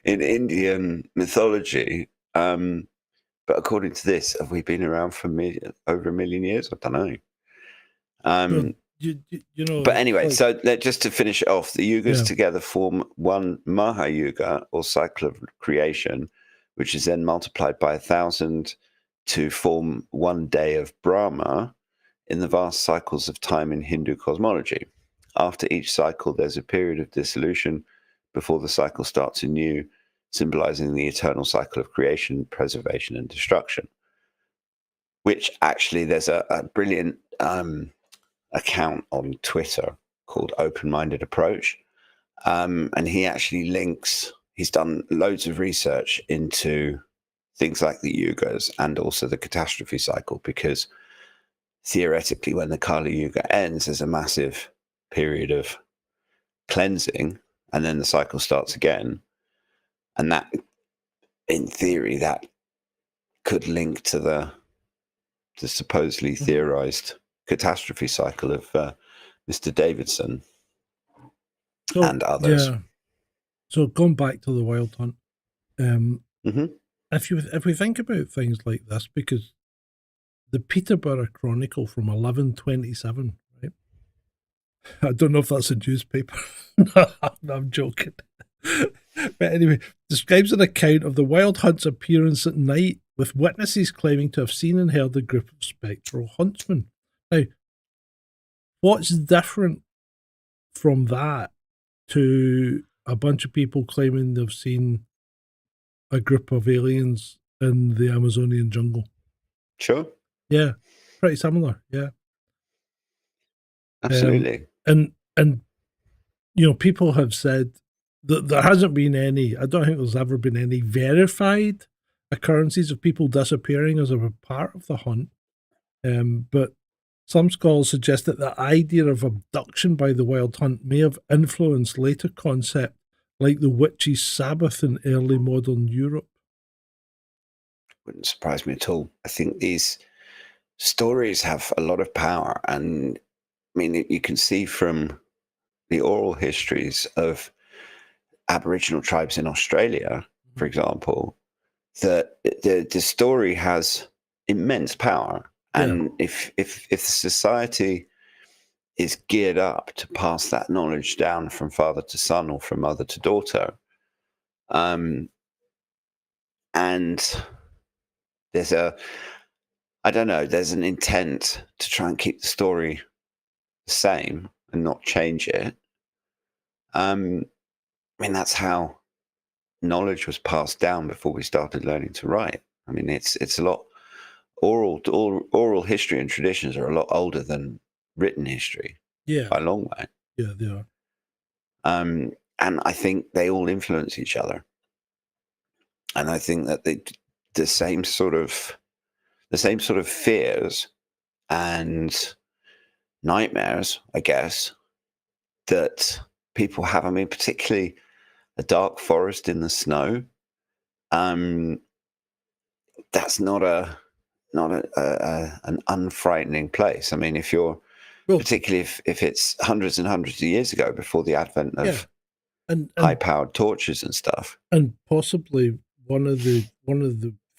in Indian mythology, but according to this, have we been around for over 1 million years? I don't know. But anyway, so just to finish it off, the yugas together form one Mahayuga, or cycle of creation, which is then multiplied by 1,000 to form one day of Brahma in the vast cycles of time in Hindu cosmology. After each cycle, there's a period of dissolution before the cycle starts anew, symbolizing the eternal cycle of creation, preservation, and destruction. Which actually, there's a brilliant account on Twitter called Open Minded Approach. And he actually links. He's done loads of research into things like the yugas and also the catastrophe cycle, because theoretically, when the Kali Yuga ends, there's a massive period of cleansing, and then the cycle starts again. And that, in theory, that could link to the supposedly theorized catastrophe cycle of Mr. Davidson and others. Yeah. So going back to the Wild Hunt, if we think about things like this, because the Peterborough Chronicle from 1127, right? I don't know if that's a newspaper. No, I'm joking. But anyway, describes an account of the Wild Hunt's appearance at night, with witnesses claiming to have seen and heard a group of spectral huntsmen. Now, what's different from that to a bunch of people claiming they've seen a group of aliens in the Amazonian jungle? Sure. Yeah, pretty similar. Yeah, absolutely. And people have said there hasn't been any. I don't think there's ever been any verified occurrences of people disappearing as a part of the hunt. But some scholars suggest that the idea of abduction by the wild hunt may have influenced later concepts like the witches' Sabbath in early modern Europe. Wouldn't surprise me at all. I think these stories have a lot of power, and I mean, you can see from the oral histories of Aboriginal tribes in Australia, for example, that the story has immense power. And if the society is geared up to pass that knowledge down from father to son or from mother to daughter, and there's I don't know, there's an intent to try and keep the story the same and not change it. I mean, that's how knowledge was passed down before we started learning to write. I mean, it's a lot oral history and traditions are a lot older than written history. Yeah. By a long way. Yeah, they are. And I think they all influence each other. And I think that the same sort of fears and nightmares, I guess, that people have. I mean, particularly a dark forest in the snow. That's not an unfrightening place. I mean, if you're particularly if it's hundreds and hundreds of years ago before the advent of and high-powered torches and stuff, and possibly one of the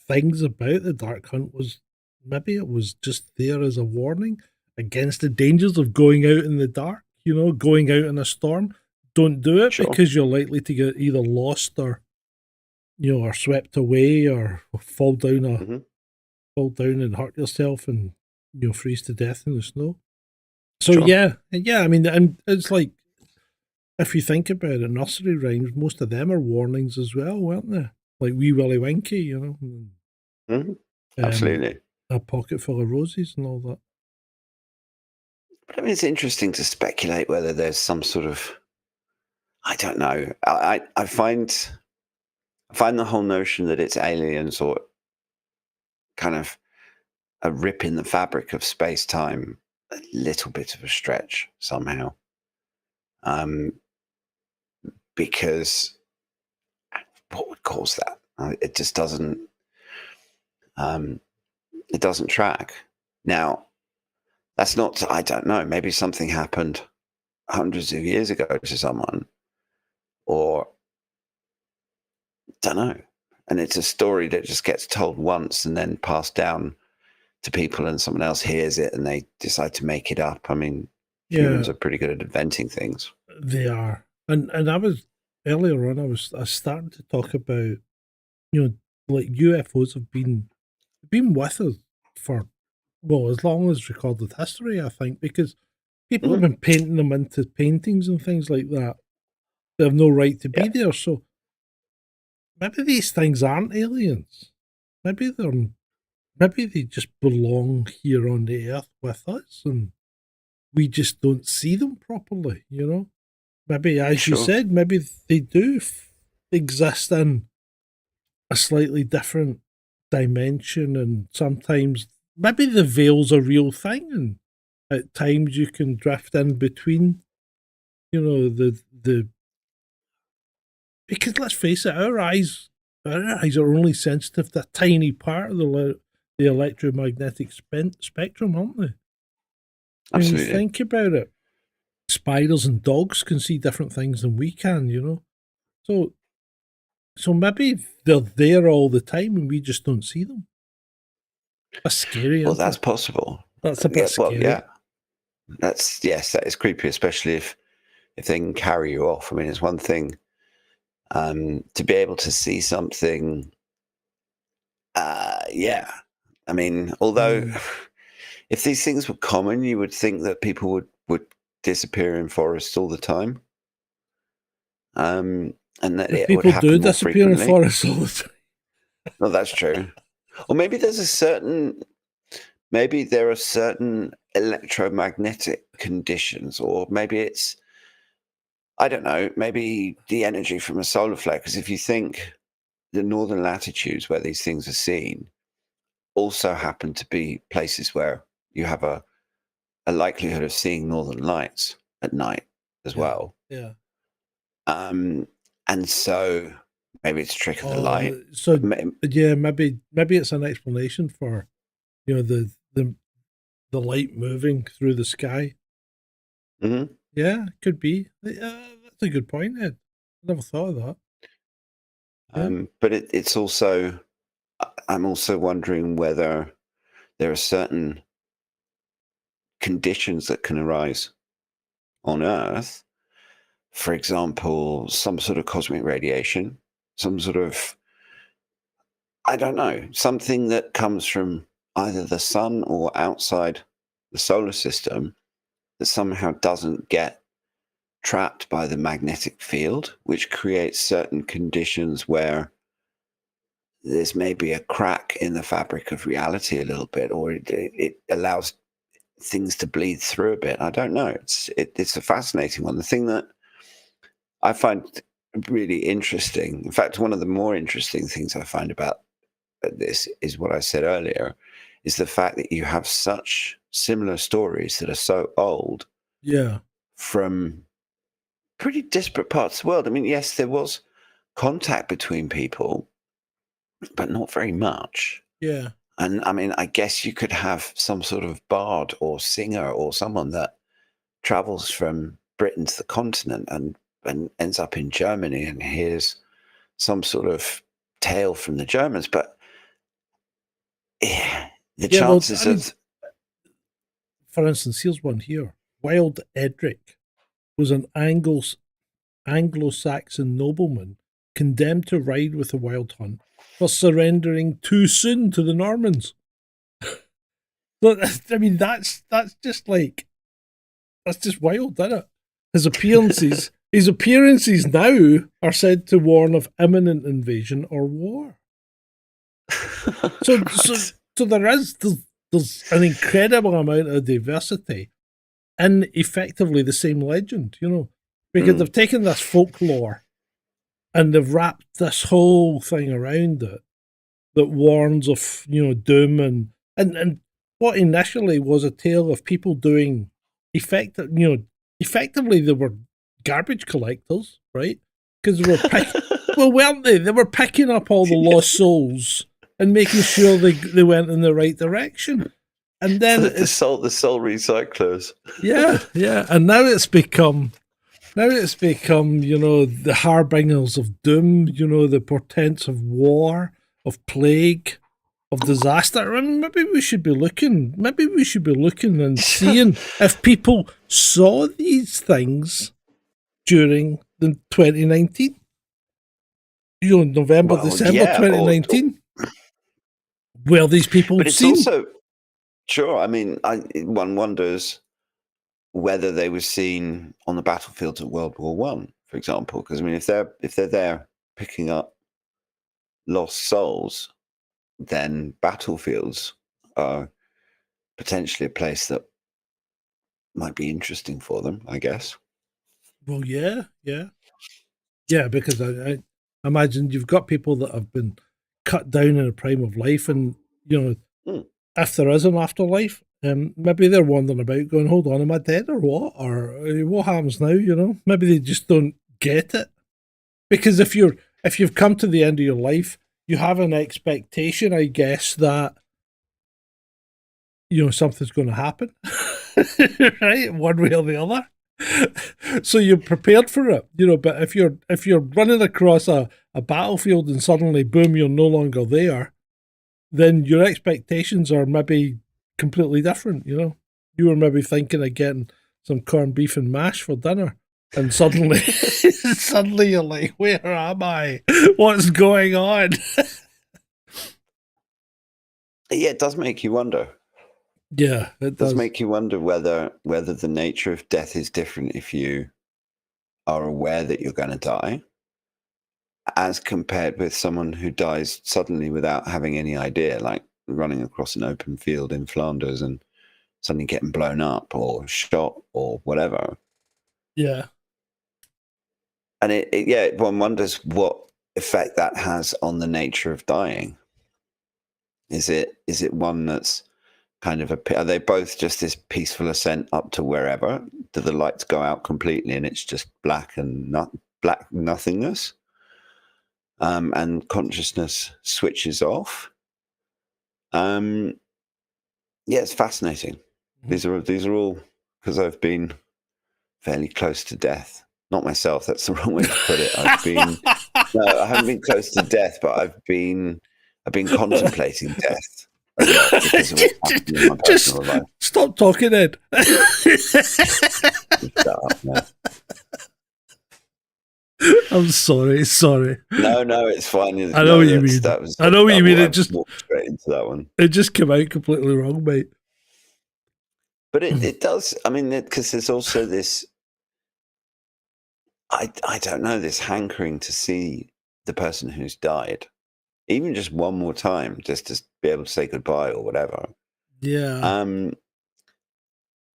things about the dark hunt was maybe it was just there as a warning against the dangers of going out in the dark. You know, going out in a storm. Don't do it because you're likely to get either lost or, you know, or swept away or fall down and hurt yourself and, you know, freeze to death in the snow. So yeah. I mean, and it's like, if you think about it, nursery rhymes, most of them are warnings as well, weren't they? Like Wee Willie Winkie, you know. Absolutely. A Pocket Full of Roses and all that. But I mean, it's interesting to speculate whether there's some sort of, I don't know. I find the whole notion that it's aliens or kind of a rip in the fabric of space-time a little bit of a stretch somehow. Because what would cause that? It just doesn't. It doesn't track. Now, that's not. I don't know. Maybe something happened hundreds of years ago to someone, or don't know. And it's a story that just gets told once and then passed down to people, and someone else hears it and they decide to make it up. I mean, humans are pretty good at inventing things. They are. And I was earlier on. I was starting to talk about, you know, like UFOs have been with us for as long as recorded history. I think because people have been painting them into paintings and things like that. They have no right to be there. So maybe these things aren't aliens. Maybe they just belong here on the earth with us, and we just don't see them properly. You know. Maybe, as you said, maybe they do exist in a slightly different dimension, and sometimes maybe the veil's a real thing, and at times you can drift in between, you know, the because let's face it, our eyes are only sensitive to a tiny part of the electromagnetic spectrum, aren't they? Absolutely. When you think about it, spiders and dogs can see different things than we can, you know. So maybe they're there all the time and we just don't see them. That's scary. Well, that's possible. That's a bit scary. Well, that is creepy, especially if they can carry you off. I mean, it's one thing to be able to see something. I mean, although if these things were common, you would think that people would disappear in forests all the time. And that it would happen do more disappear frequently. in forests all the time. Well, that's true. Or maybe there are certain, electromagnetic conditions, or maybe it's I don't know, maybe the energy from a solar flare. Because if you think the northern latitudes where these things are seen also happen to be places where you have a likelihood of seeing northern lights at night as Yeah. well. Yeah. And so maybe it's a trick of the light. So yeah, maybe it's an explanation for the light moving through the sky. Mm-hmm. Yeah, could be. That's a good point, Ed. I never thought of that. Yeah. But it's also, I'm also wondering whether there are certain conditions that can arise on Earth. For example, some sort of cosmic radiation, some sort of, I don't know, something that comes from either the sun or outside the solar system that somehow doesn't get trapped by the magnetic field, which creates certain conditions where there's maybe a crack in the fabric of reality a little bit, or it allows things to bleed through a bit. I don't know. It's a fascinating one. The thing that I find really interesting, in fact, one of the more interesting things I find about this is what I said earlier, is the fact that you have such similar stories that are so old. Yeah. From pretty disparate parts of the world. I mean, yes, there was contact between people, but not very much. Yeah. And I mean, I guess you could have some sort of bard or singer or someone that travels from Britain to the continent and ends up in Germany and hears some sort of tale from the Germans. But the Yeah, well, chances I mean, of, for instance, here's one here. Wild Edric was an Anglo-Saxon nobleman condemned to ride with the Wild Hunt for surrendering too soon to the Normans. But I mean, that's just like, that's just wild, isn't it? His appearances now are said to warn of imminent invasion or war. So there's an incredible amount of diversity in effectively the same legend, because they've taken this folklore and they've wrapped this whole thing around it that warns of doom and what initially was a tale of people doing effectively they were garbage collectors, right? Because they were well, weren't they? They were picking up all the lost souls and making sure they went in the right direction. And then the soul recyclers. Yeah. And now it's become the harbingers of doom, the portents of war, of plague, of disaster. I mean, maybe we should be looking and seeing if people saw these things during the 2019. November, December 2019. Were these people but it's seen? Also, sure, I mean, one wonders whether they were seen on the battlefields of World War One, for example. Because I mean, if they're there picking up lost souls, then battlefields are potentially a place that might be interesting for them, I guess. Well, yeah, because I imagine you've got people that have been cut down in the prime of life, and if there is an afterlife, maybe they're wandering about going, hold on, am I dead or what? Or what happens now, Maybe they just don't get it. Because if you've come to the end of your life, you have an expectation, I guess, that something's going to happen. Right? One way or the other. So you're prepared for it, but if you're running across a battlefield and suddenly boom, you're no longer there, then your expectations are maybe completely different. You were maybe thinking of getting some corned beef and mash for dinner, and suddenly you're like, where am I? What's going on? Yeah, it does make you wonder. Yeah, it does make you wonder whether the nature of death is different if you are aware that you're going to die, as compared with someone who dies suddenly without having any idea, like running across an open field in Flanders and suddenly getting blown up or shot or whatever. Yeah. one wonders what effect that has on the nature of dying. Is it one that's kind of are they both just this peaceful ascent up to wherever? Do the lights go out completely and it's just black and black nothingness? And consciousness switches off. It's fascinating. These are all because I've been fairly close to death. Not myself. That's the wrong way to put it. I haven't been close to death, but I've been contemplating death a lot because of what's happened in my personal life. Stop talking, Ed. Shut up, man. I'm sorry. No, it's fine. I know what you mean. I know what you mean. It just walked straight into that one. It just came out completely wrong, mate. But it does. I mean, because there's also this. I don't know, this hankering to see the person who's died, even just one more time, just to be able to say goodbye or whatever. Yeah.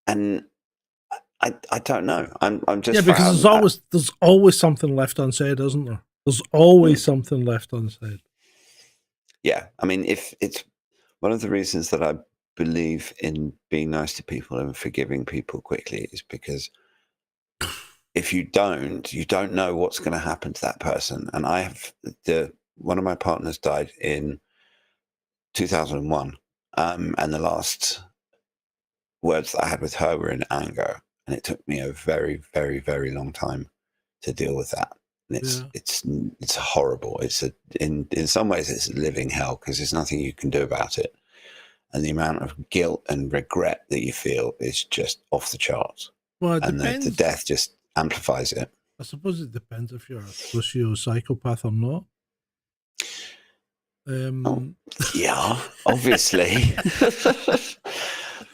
And I don't know. I'm just because there's always something left unsaid, isn't there? There's always something left unsaid. Yeah, I mean, if it's one of the reasons that I believe in being nice to people and forgiving people quickly is because if you don't know what's going to happen to that person. And I have one of my partners died in 2001, and the last words that I had with her were in anger, and it took me a very, very, very long time to deal with that. And it's horrible. In some ways it's a living hell because there's nothing you can do about it, and the amount of guilt and regret that you feel is just off the charts. Well, it and depends. The death just amplifies it. I suppose it depends if you're a socio-psychopath or not. Yeah, obviously.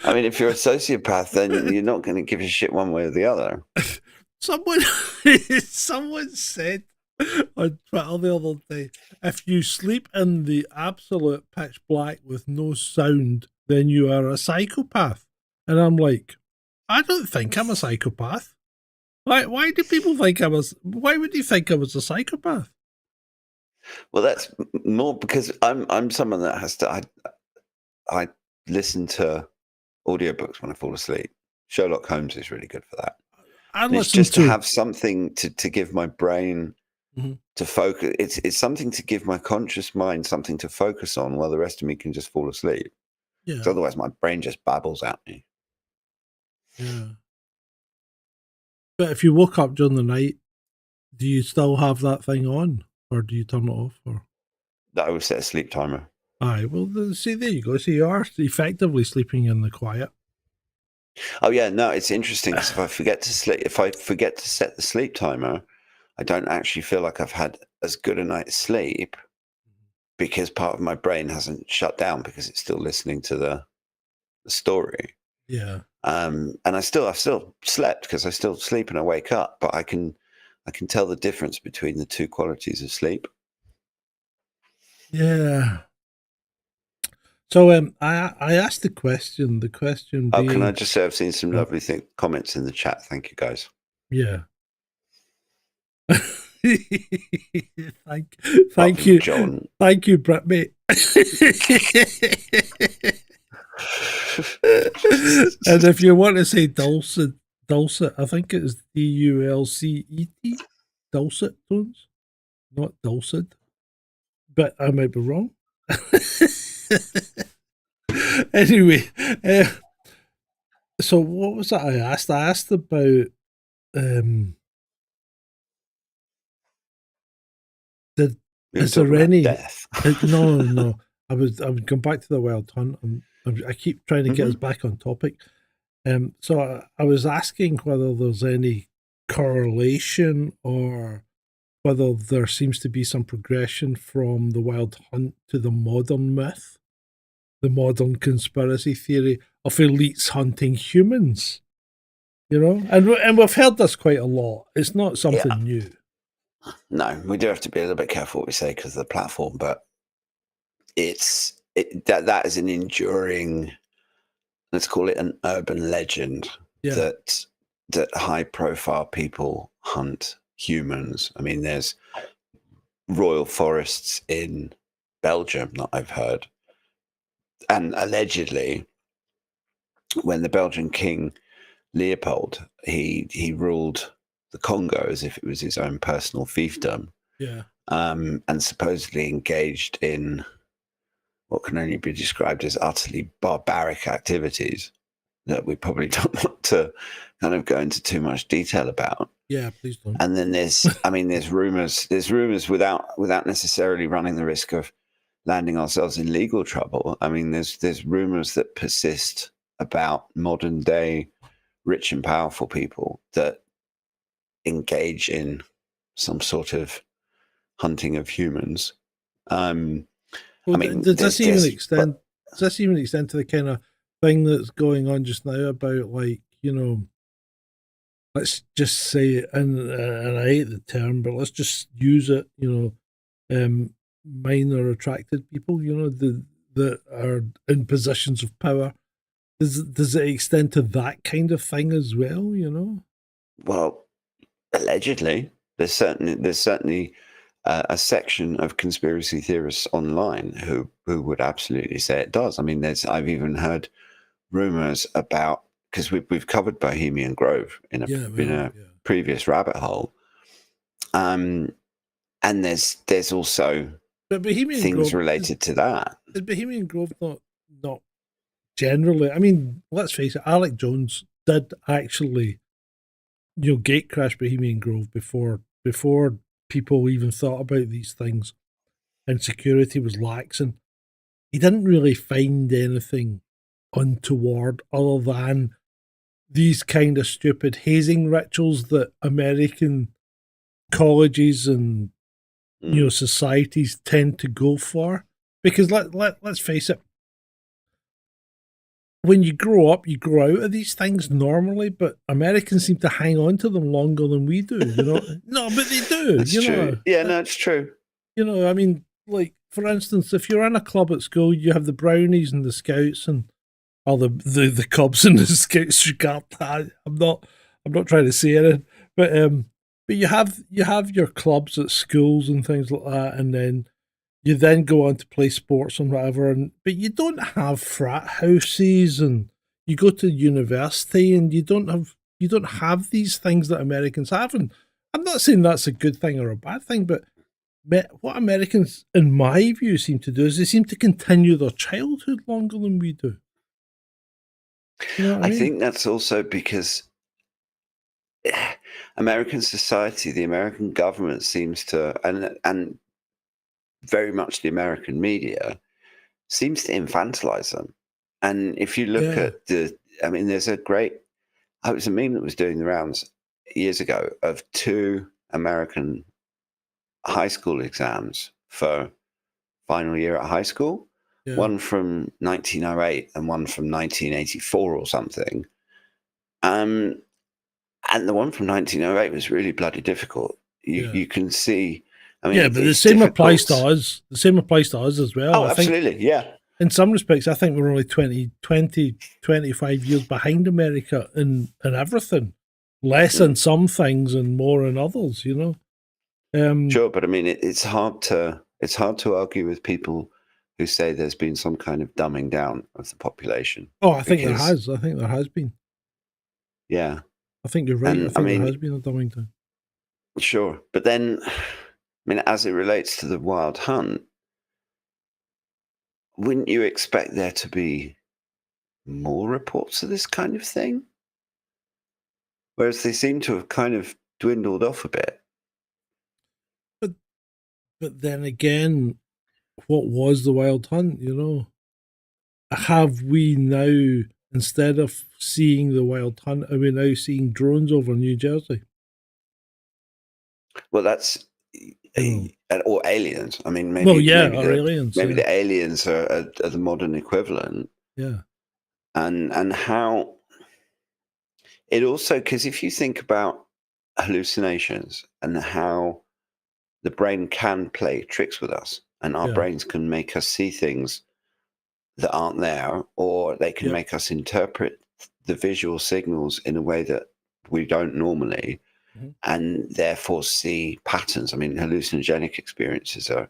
I mean, if you're a sociopath, then you're not going to give a shit one way or the other. Someone said on Twitter the other day, if you sleep in the absolute pitch black with no sound, then you are a psychopath. And I'm like, I don't think I'm a psychopath. Why do people think why would you think I was a psychopath? Well, that's more because I'm someone that has to, I listen to audiobooks when I fall asleep. Sherlock Holmes is really good for that. It's just to have something to give my brain to focus. It's something to give my conscious mind something to focus on while the rest of me can just fall asleep. Yeah. Because otherwise my brain just babbles at me. Yeah. But if you woke up during the night, do you still have that thing on? Or do you turn it off? Or I would set a sleep timer. Aye, well, see, there you go. So you are effectively sleeping in the quiet. Oh yeah, no, it's interesting because if I forget to set the sleep timer, I don't actually feel like I've had as good a night's sleep because part of my brain hasn't shut down because it's still listening to the story. Yeah. And I've still slept because I still sleep and I wake up, but I can tell the difference between the two qualities of sleep. Yeah. So I asked the question. The question being, can I just say I've seen some lovely comments in the chat. Thank you, guys. Yeah. Thank you, John. Thank you, Brett, mate. And if you want to say dulcet, I think it is DULCET, dulcet tones, not dulcet. But I might be wrong. Anyway, so what was that I asked? I asked about is there any death? No. I would come back to the wild hunt, and I keep trying to get us back on topic. So I was asking whether there's any correlation or whether there seems to be some progression from the wild hunt to the modern myth, the modern conspiracy theory of elites hunting humans. You know, and we've heard this quite a lot. It's not something new. No, we do have to be a little bit careful what we say because of the platform, but that is an enduring, let's call it an urban legend that high profile people hunt humans. I mean, there's royal forests in Belgium that I've heard. And allegedly, when the Belgian king Leopold, he ruled the Congo as if it was his own personal fiefdom. Yeah. And supposedly engaged in what can only be described as utterly barbaric activities that we probably don't want to kind of go into too much detail about. Yeah, please don't. And then there's rumors without necessarily running the risk of landing ourselves in legal trouble. I mean, there's rumors that persist about modern day rich and powerful people that engage in some sort of hunting of humans. Well, does this even extend to the kind of thing that's going on just now about, like, you know, let's just say, and I hate the term, but let's just use it, you know, minor attracted people, you know, that are in positions of power. Does it extend to that kind of thing as well, you know? Well, allegedly, there's certainly a section of conspiracy theorists online who would absolutely say it does. I mean, I've even heard rumors about, because we've covered Bohemian Grove in a previous rabbit hole, and there's also things related to that. Is Bohemian Grove not generally? I mean, let's face it, Alec Jones did actually, you know, gate crash Bohemian Grove before people even thought about these things, and security was lax, and he didn't really find anything untoward other than these kind of stupid hazing rituals that American colleges and you know societies tend to go for. Because let's face it, when you grow up, you grow out of these things normally, but Americans seem to hang on to them longer than we do, you know? No, but they do. That's true. Yeah, no, it's true. You know, I mean, like, for instance, if you're in a club at school, you have the brownies and the scouts and all the Cubs and the scouts regard that. I'm not trying to say it, but you have your clubs at schools and things like that, and then you then go on to play sports and whatever, but you don't have frat houses, and you go to university and you don't have these things that Americans have. And I'm not saying that's a good thing or a bad thing, but what Americans, in my view, seem to do is they seem to continue their childhood longer than we do. You know what I mean? think that's also because American society, the American government seems to, and very much the American media seems to infantilize them. And if you look at there's a great, it was a meme that was doing the rounds years ago of two American high school exams for final year at high school, one from 1908 and one from 1984 or something. And the one from 1908 was really bloody difficult. You can see. I mean, but the same applies to us. The same applies to us as well. Oh, absolutely, yeah. In some respects, I think we're only 20, 25 years behind America in everything. Less in some things and more in others, you know. Sure, but I mean, it's hard to argue with people who say there's been some kind of dumbing down of the population. Oh, I think there has. I think there has been. Yeah. I think you're right. I think there has been a dumbing down. Sure. But then, I mean, as it relates to the wild hunt, wouldn't you expect there to be more reports of this kind of thing? Whereas they seem to have kind of dwindled off a bit. But then again, what was the wild hunt, you know? Have we now, instead of seeing the wild hunt, are we now seeing drones over New Jersey? Well, that's or aliens. I mean, maybe. Well, yeah, or aliens. Maybe the aliens are the modern equivalent. Yeah, and how it also, because if you think about hallucinations and how the brain can play tricks with us, and our brains can make us see things that aren't there, or they can make us interpret the visual signals in a way that we don't normally. and therefore see patterns. I mean, hallucinogenic experiences are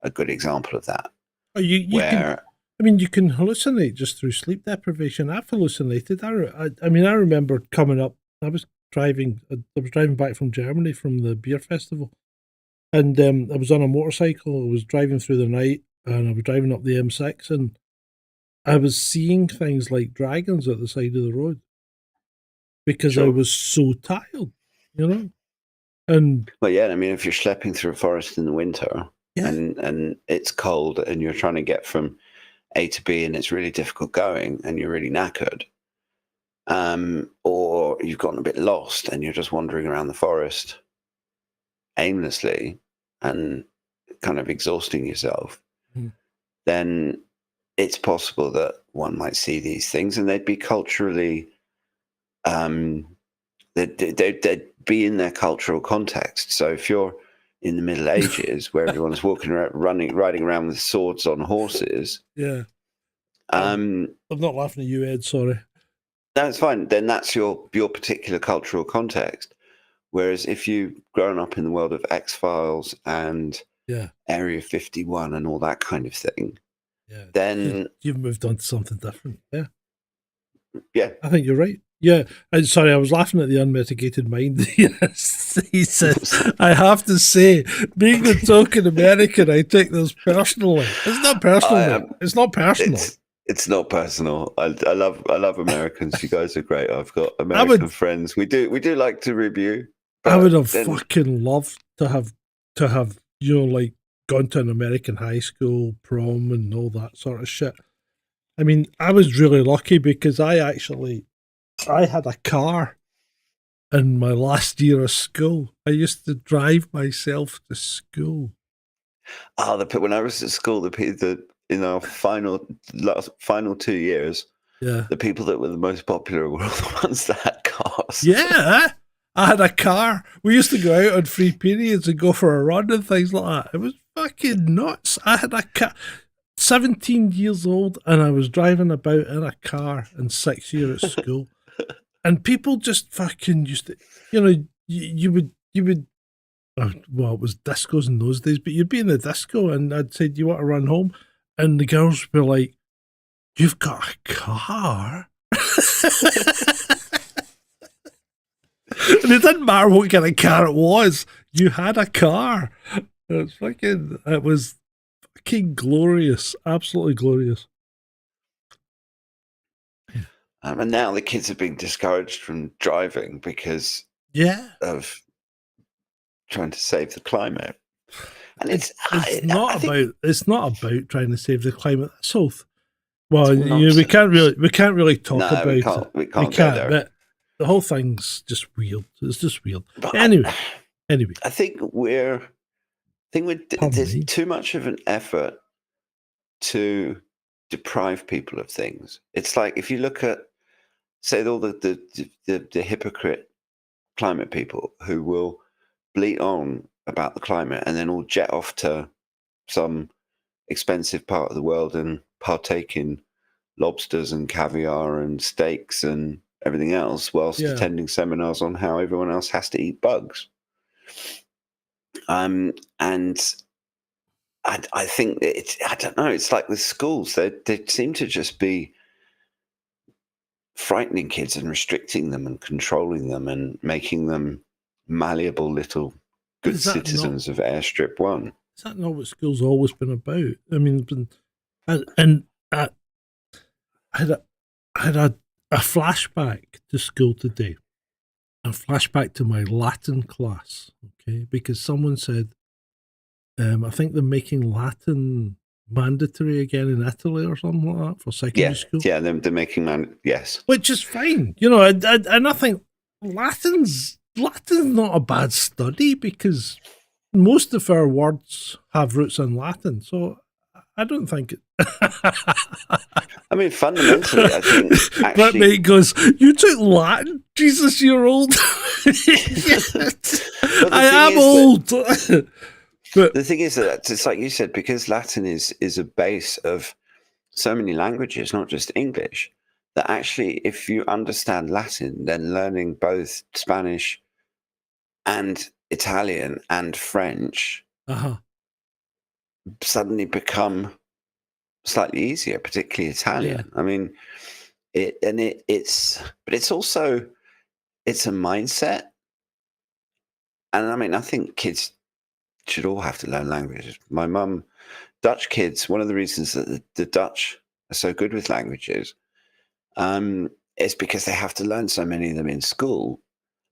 a good example of that. Oh, you can. I mean, you can hallucinate just through sleep deprivation. I've hallucinated. I mean, I remember coming up. I was driving back from Germany from the beer festival, and I was on a motorcycle. I was driving through the night, and I was driving up the M6, and I was seeing things like dragons at the side of the road because I was so tired, And well, yeah, I mean, if you're schlepping through a forest in the winter and it's cold and you're trying to get from A to B and it's really difficult going and you're really knackered, or you've gotten a bit lost and you're just wandering around the forest aimlessly and kind of exhausting yourself, then it's possible that one might see these things and they'd be culturally, they'd be in their cultural context. So if you're in the Middle Ages where everyone's walking around, riding around with swords on horses. Yeah. I'm not laughing at you, Ed, sorry. That's fine. Then that's your particular cultural context. Whereas if you've grown up in the world of X-Files and Area 51 and all that kind of thing, then you've moved on to something different. Yeah. Yeah. I think you're right. Yeah. I'm sorry, I was laughing at the unmitigated mind. He says, I have to say, being the token American, I take this personally. It's not personal. It's not personal. It's not personal. I love Americans. You guys are great. I've got American friends. We do like to review. I would have fucking loved to have like gone to an American high school prom and all that sort of shit. I mean, I was really lucky because I had a car in my last year of school. I used to drive myself to school. When I was at school, in our final 2 years, the people that were the most popular were the ones that had cars. Yeah, I had a car. We used to go out on free periods and go for a run and things like that. It was fucking nuts. I had a car. 17 years old, and I was driving about in a car in 6th year at school. And people just fucking used to, you would, well, it was discos in those days, but you'd be in the disco and I'd say, do you want to run home? And the girls would be like, you've got a car? And it didn't matter what kind of car it was. You had a car. It was fucking glorious. Absolutely glorious. And now the kids are being discouraged from driving because of trying to save the climate. And it's not about trying to save the climate. That's all. Well, we can't really talk about it. We can't go there. But the whole thing's just weird. It's just weird. But anyway, I think there's too much of an effort to deprive people of things. It's like if you look at, say, all the hypocrite climate people who will bleat on about the climate and then all jet off to some expensive part of the world and partake in lobsters and caviar and steaks and everything else whilst attending seminars on how everyone else has to eat bugs. And I think I don't know, it's like the schools, they seem to just be frightening kids and restricting them and controlling them and making them malleable little good citizens of Airstrip 1. Is that not what school's always been about? I mean, I had a flashback to school today, a flashback to my Latin class, okay, because someone said, I think they're making Latin mandatory again in Italy or something like that for secondary school. Yeah, they're making yes. Which is fine, and I think Latin's not a bad study because most of our words have roots in Latin, so I don't think it. I mean, fundamentally, I think actually, that mate goes, "You took Latin, Jesus, you're old." I am old. But the thing is that it's like you said, because Latin is a base of so many languages, not just English, that actually if you understand Latin, then learning both Spanish, and Italian and French suddenly become slightly easier, particularly Italian. I mean, it's also, it's a mindset. And I mean, I think kids should all have to learn languages. My mum, Dutch kids, one of the reasons that the Dutch are so good with languages is because they have to learn so many of them in school.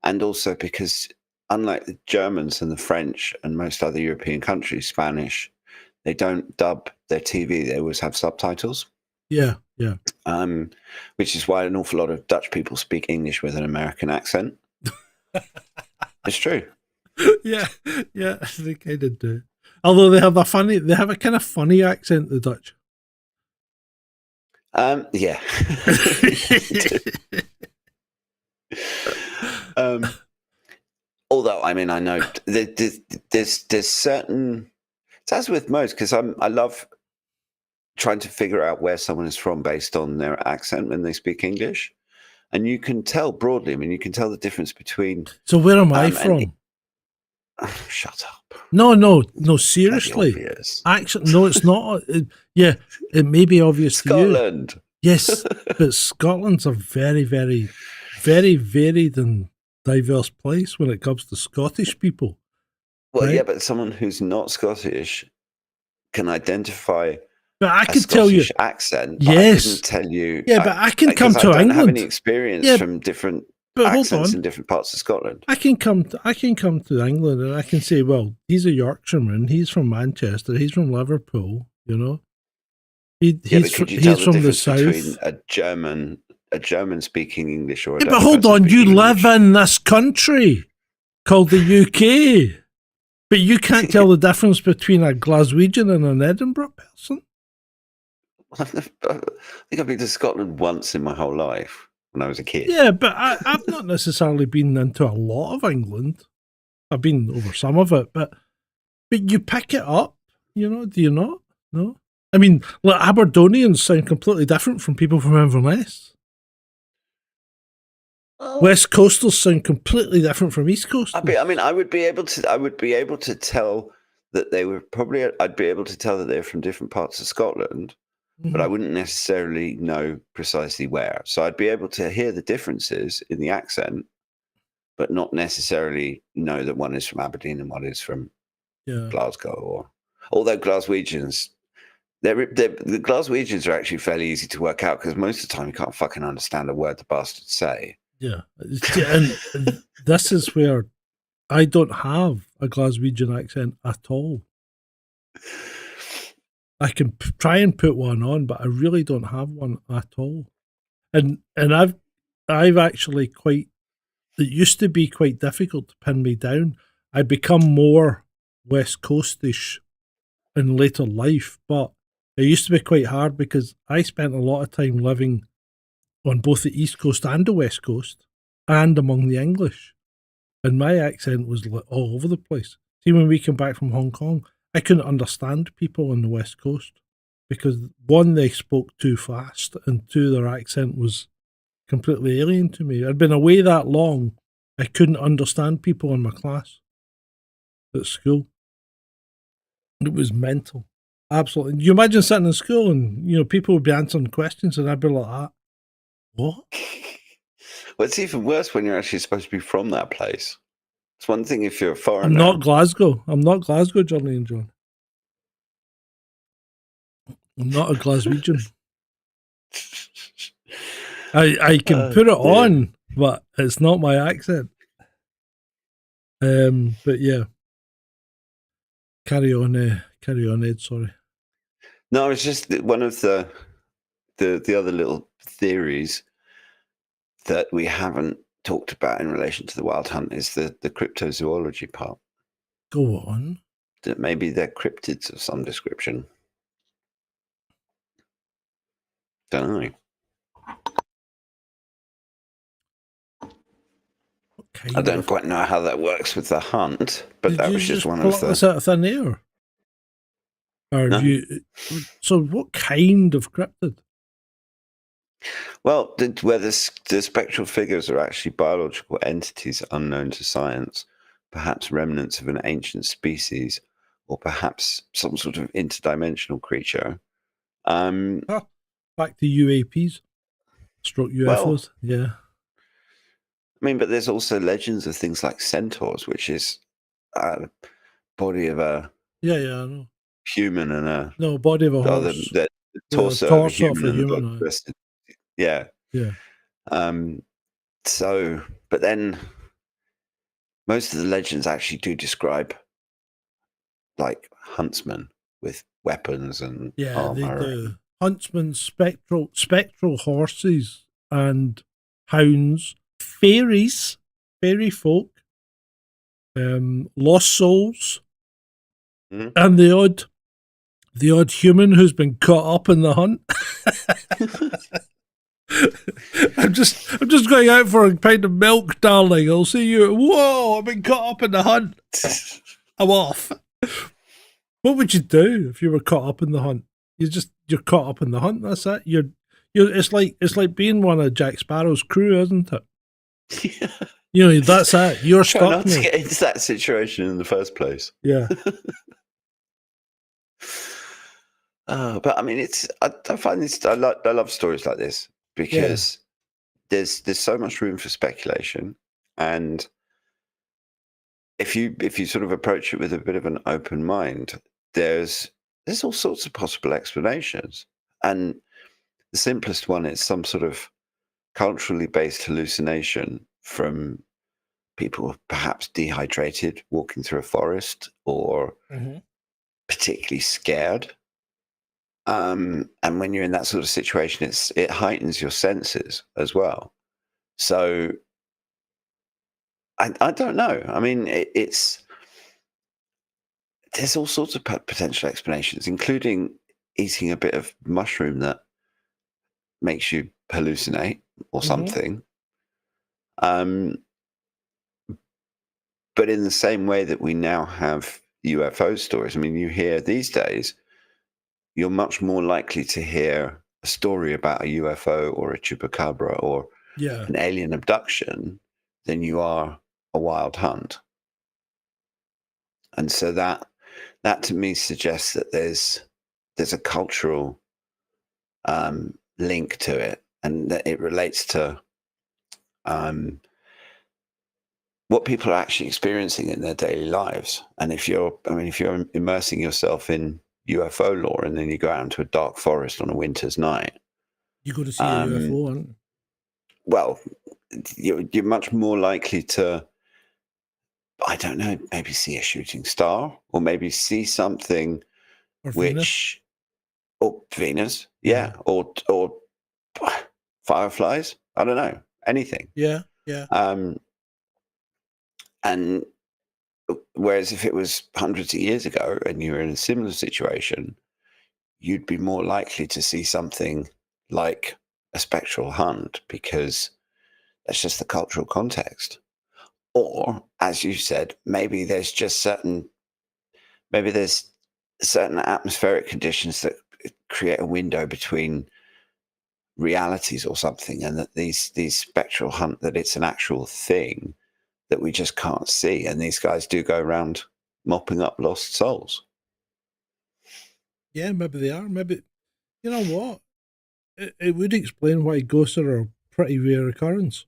And also because, unlike the Germans and the French and most other European countries, Spanish, they don't dub their TV. They always have subtitles. Yeah. Which is why an awful lot of Dutch people speak English with an American accent. It's true. Yeah, they kind of do. Although they have a kind of funny accent, the Dutch. Yeah. Although, I mean, I know there's certain, it's as with most, because I love trying to figure out where someone is from based on their accent when they speak English. And you can tell broadly, I mean, you can tell the difference between... So where am I from? Shut up. No, seriously. Actually, no, it's not. It may be obvious to you. Scotland. Yes, but Scotland's a very, very, very varied and diverse place when it comes to Scottish people. Well, right? Yeah, but someone who's not Scottish can identify... But I can tell you accent. Yes, I couldn't tell you. Yeah, but I can come to England. I don't have any experience from different accents in different parts of Scotland. I can come to England and I can say, well, he's a Yorkshireman. He's from Manchester. He's from Liverpool. You know, he's from the south. Between a German speaking English or a but hold on, you live in this country called the UK, but you can't tell the difference between a Glaswegian and an Edinburgh person. I think I've been to Scotland once in my whole life when I was a kid. Yeah, but I've not necessarily been into a lot of England. I've been over some of it, but you pick it up, you know, do you not? No? I mean, like Aberdonians sound completely different from people from Inverness. West Coasters sound completely different from East Coasters. I would be able to tell that they were probably, I'd be able to tell that they're from different parts of Scotland. But I wouldn't necessarily know precisely where. So I'd be able to hear the differences in the accent, but not necessarily know that one is from Aberdeen and one is from Glasgow. Although Glaswegians, the Glaswegians are actually fairly easy to work out because most of the time you can't fucking understand a word the bastards say. Yeah, and this is where I don't have a Glaswegian accent at all. I can try and put one on, but I really don't have one at all. And I've actually it used to be quite difficult to pin me down. I become more West Coastish in later life, but it used to be quite hard because I spent a lot of time living on both the East Coast and the West Coast and among the English. And my accent was all over the place. See, when we came back from Hong Kong, I couldn't understand people on the West Coast because, one, they spoke too fast, and two, their accent was completely alien to me. I'd been away that long, I couldn't understand people in my class at school. It was mental. Absolutely. You imagine sitting in school and, you know, people would be answering questions and I'd be like that. What? Well, it's even worse when you're actually supposed to be from that place. It's one thing if you're a foreigner. I'm not Glasgow, Johnny and John. I'm not a Glaswegian. I can put it on, but it's not my accent. But yeah. Carry on, Ed, sorry. No, it's just one of the other little theories that we haven't talked about in relation to the wild hunt is the cryptozoology part. Go on. That maybe they're cryptids of some description. Don't know. I don't quite know how that works with the hunt, but that was just one of the... Is that thin air? Or no. So what kind of cryptid? Well, where the spectral figures are actually biological entities unknown to science, perhaps remnants of an ancient species, or perhaps some sort of interdimensional creature. Back to UAPs, stroke Well, UFOs. Yeah. I mean, but there's also legends of things like centaurs, which is a body of a Yeah, I know. human and a No, body of a or horse. the The torso of a torso of human a and the body human. twisted. Yeah. Yeah. So, but then most of the legends actually do describe like huntsmen with weapons and Yeah, they armor. do. Huntsmen, spectral horses, and hounds, fairies, fairy folk, lost souls, Mhm. and the odd human who's been caught up in the hunt. I'm just going out for a pint of milk, darling. I'll see you. Whoa! I've been caught up in the hunt. I'm off. What would you do if you were caught up in the hunt? You're caught up in the hunt. That's it. You're. It's like being one of Jack Sparrow's crew, isn't it? Yeah. You know, that's it. You're Try stuck not to now. get into that situation in the first place. Yeah. But I mean, I find this. I love stories like this because there's so much room for speculation, and if you sort of approach it with a bit of an open mind, there's all sorts of possible explanations, and the simplest one is some sort of culturally based hallucination from people perhaps dehydrated walking through a forest or particularly scared. And when you're in that sort of situation, it heightens your senses as well. So I don't know. I mean, there's all sorts of potential explanations, including eating a bit of mushroom that makes you hallucinate or something. But in the same way that we now have UFO stories, I mean, you hear these days, you're much more likely to hear a story about a UFO or a chupacabra or an alien abduction than you are a wild hunt. And so that to me suggests that there's a cultural link to it, and that it relates to what people are actually experiencing in their daily lives. And if you're immersing yourself in UFO lore, and then you go out into a dark forest on a winter's night, You go to see a UFO, aren't you? well, you're much more likely to, I don't know, maybe see a shooting star, or maybe see something Or which, or Venus, Yeah. or fireflies. I don't know, anything. Yeah. And whereas if it was hundreds of years ago and you were in a similar situation, you'd be more likely to see something like a spectral hunt, because that's just the cultural context. Or, as you said, maybe there's certain atmospheric conditions that create a window between realities or something, and that these spectral hunt, that it's an actual thing that we just can't see, and these guys do go around mopping up lost souls. Yeah, maybe they are. Maybe, you know what? It would explain why ghosts are a pretty rare occurrence.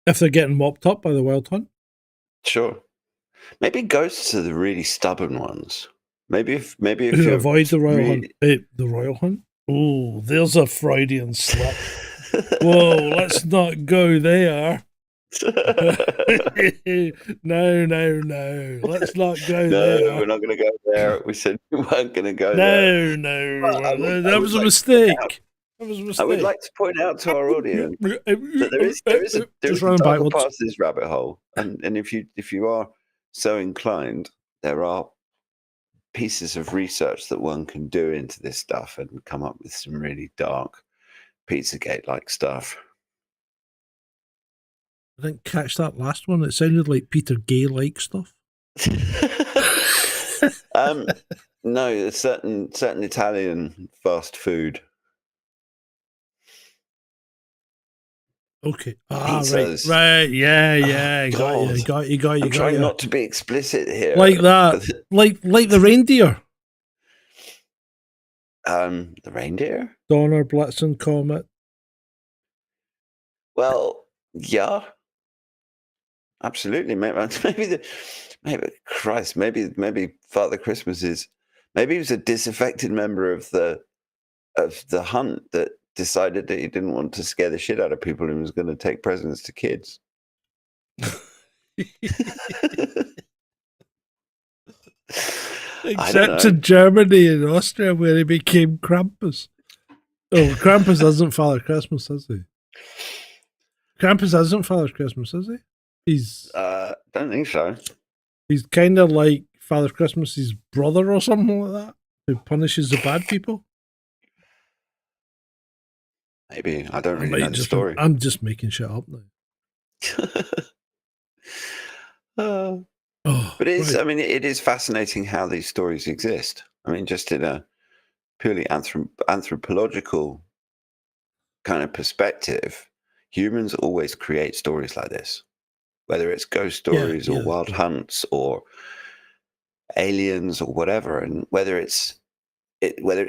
If they're getting mopped up by the wild hunt. Sure. Maybe ghosts are the really stubborn ones. Maybe if Who you're avoid the royal hunt. The royal hunt? Oh, there's a Freudian slip. Whoa, let's not go there. No. Let's not go there. No, we're not going to go there. We said we weren't going to go there. No. That was a mistake. I would like to point out to our audience that there is a darker backwards part of this rabbit hole, and if you are so inclined, there are pieces of research that one can do into this stuff and come up with some really dark Pizzagate-like stuff. I didn't catch that last one. It sounded like Peter Gay-like stuff. No, a certain Italian fast food Okay. Pizzas. Right. Yeah. God. Got you. I'm trying not to be explicit here. Like that. like the reindeer. The reindeer? Donner, Blitzen, Comet. Well, yeah. Absolutely. Maybe Father Christmas is, maybe he was a disaffected member of the hunt that decided that he didn't want to scare the shit out of people and was going to take presents to kids. Except in Germany and Austria, where he became Krampus. Oh, Krampus isn't Father Christmas, is he? Krampus isn't Father Christmas, is he? He's. Don't think so. He's kind of like Father Christmas's brother or something like that, who punishes the bad people. Maybe. I don't really know the story. I'm just making shit up now. But it's, right. I mean, it is fascinating how these stories exist. I mean, just in a purely anthropological kind of perspective, humans always create stories like this, whether it's ghost stories or wild hunts or aliens or whatever, and whether it's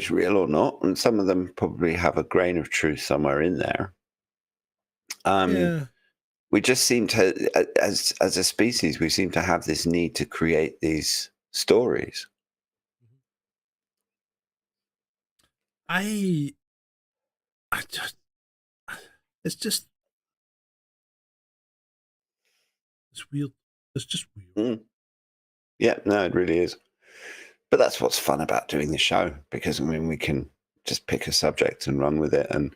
real or not. And some of them probably have a grain of truth somewhere in there. We just seem to, as a species, we seem to have this need to create these stories. It's weird. It's just weird. Yeah, no, it really is. But that's what's fun about doing the show, because I mean, we can just pick a subject and run with it and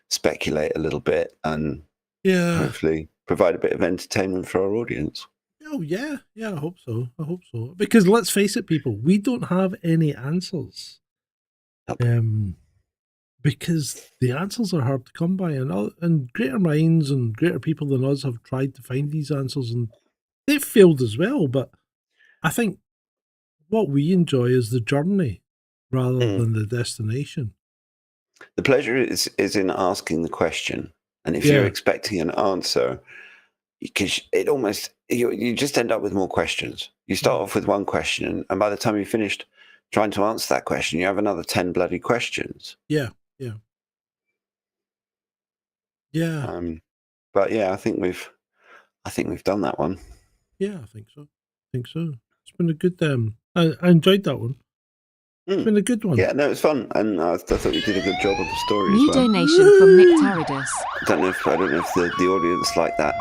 speculate a little bit and hopefully provide a bit of entertainment for our audience. Oh, yeah. I hope so. Because let's face it, people, we don't have any answers. Because the answers are hard to come by, and greater minds and greater people than us have tried to find these answers, and they've failed as well. But I think what we enjoy is the journey rather than the destination. The pleasure is in asking the question. And if you're expecting an answer, because it almost, you just end up with more questions. You start off with one question, and by the time you've finished trying to answer that question, you have another 10 bloody questions. Yeah. But yeah, I think we've done that one. Yeah, I think so. It's been a good. I enjoyed that one. It's been a good one. Yeah, no, it was fun, and I thought we did a good job of the story. New as well. Donation from Nick Taridus. I don't know if the audience like that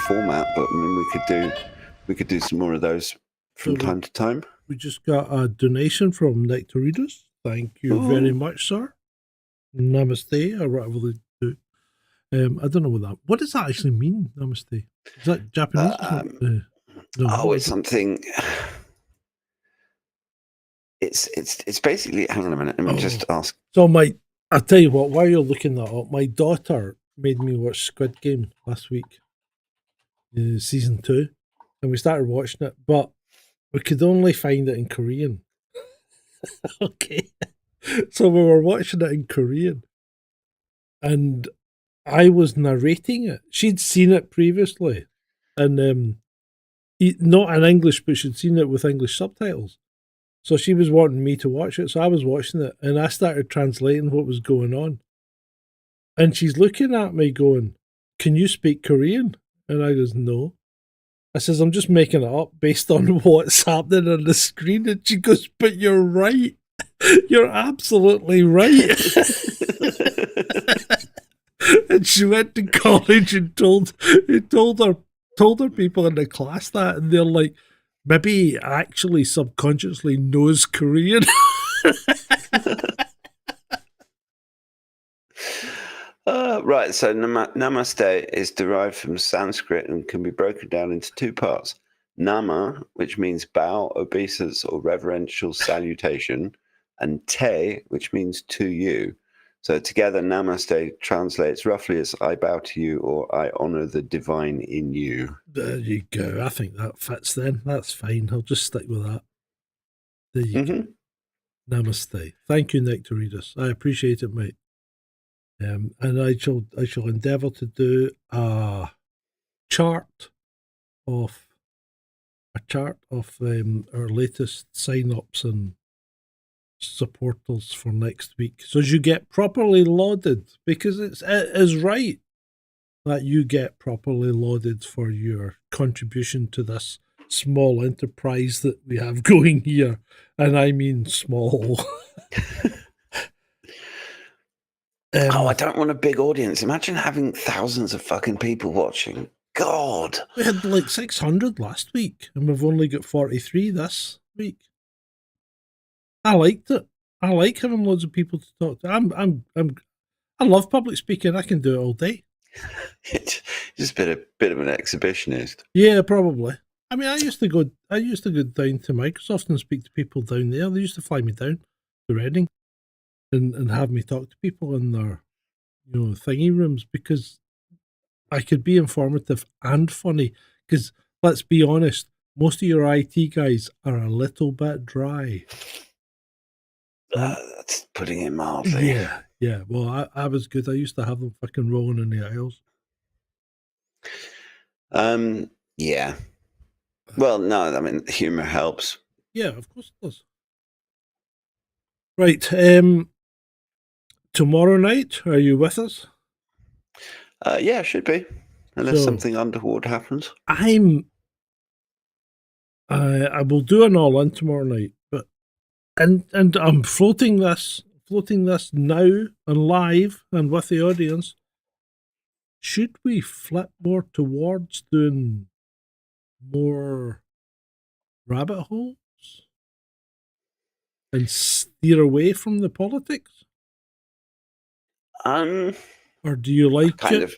format, but I mean, we could do some more of those from time to time. We just got a donation from Nick Taridus. Thank you very much, sir. Namaste, or whatever they do. I don't know what does that actually mean, namaste? Is that Japanese? It's something. It's basically. Hang on a minute. Let me just ask. So I'll tell you what. While you're looking that up, my daughter made me watch Squid Game last week, season 2, and we started watching it, but we could only find it in Korean. Okay, so we were watching it in Korean, and I was narrating it. She'd seen it previously, and not in English, but she'd seen it with English subtitles. So she was wanting me to watch it, so I was watching it, and I started translating what was going on. And she's looking at me going, "Can you speak Korean?" And I goes, "No." I says, "I'm just making it up based on what's happening on the screen." And she goes, "But you're right. You're absolutely right." And she went to college and told her people in the class that, and they're like, maybe he actually subconsciously knows Korean. Right, so namaste is derived from Sanskrit and can be broken down into two parts. Nama, which means bow, obeisance, or reverential salutation, and te, which means to you. So together, namaste translates roughly as I bow to you, or I honor the divine in you. There you go. I think that fits then. That's fine. I'll just stick with that. There you go. Namaste. Thank you, Nick, to read us. I appreciate it, mate. And I shall endeavour to do a chart of our latest sign-ups and supporters for next week, so as you get properly lauded, because it is right that you get properly lauded for your contribution to this small enterprise that we have going here, and I mean small. I don't want a big audience. Imagine having thousands of fucking people watching. God. We had like 600 last week, and we've only got 43 this week. I liked it. I like having loads of people to talk to. I love public speaking. I can do it all day. Just a bit of an exhibitionist. Yeah, probably. I mean, I used to go down to Microsoft and speak to people down there. They used to fly me down to Reading and have me talk to people in their, thingy rooms, because I could be informative and funny. Because let's be honest, most of your IT guys are a little bit dry. That's putting it mildly. Yeah. Well, I was good. I used to have them fucking rolling in the aisles. Yeah. Well, no, I mean, humour helps. Yeah, of course it does. Right. Tomorrow night, are you with us? Yeah, should be. Unless something untoward happens. I will do an all-in tomorrow night, but and I'm floating this now and live and with the audience. Should we flip more towards doing more rabbit holes and steer away from the politics? Or do you like it?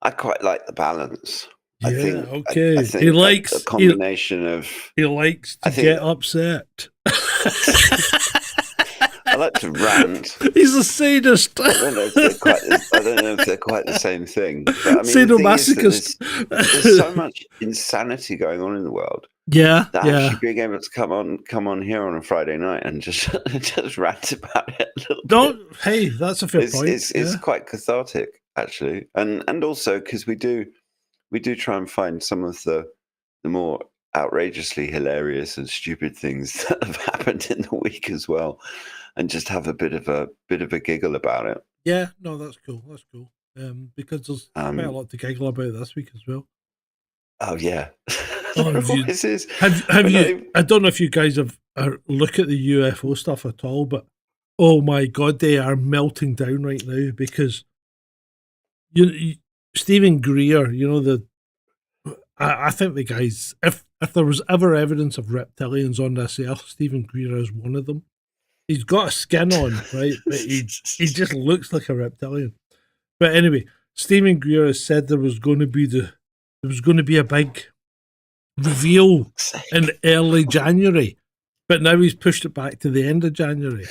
I quite like the balance. Yeah, I think, okay. I think he likes a combination of. He likes to get upset. I like to rant. He's a sadist. I don't know if they're quite the same thing. But, I mean, sadomasochist. There's so much insanity going on in the world. Yeah, actually being able to come on here on a Friday night and just rant about it a little bit. Hey, that's a fair point. It's quite cathartic, actually, and also because we do try and find some of the more outrageously hilarious and stupid things that have happened in the week as well, and just have a bit of a giggle about it. Yeah, no, that's cool. Because there's quite a lot to giggle about this week as well. Oh yeah. Have you? I don't know if you guys have look at the UFO stuff at all, but oh my god, they are melting down right now because Stephen Greer, I think the guys, if there was ever evidence of reptilians on this earth, Stephen Greer is one of them. He's got a skin on, right? But he just looks like a reptilian. But anyway, Stephen Greer has said there was going to be a big reveal in early January, but now he's pushed it back to the end of January.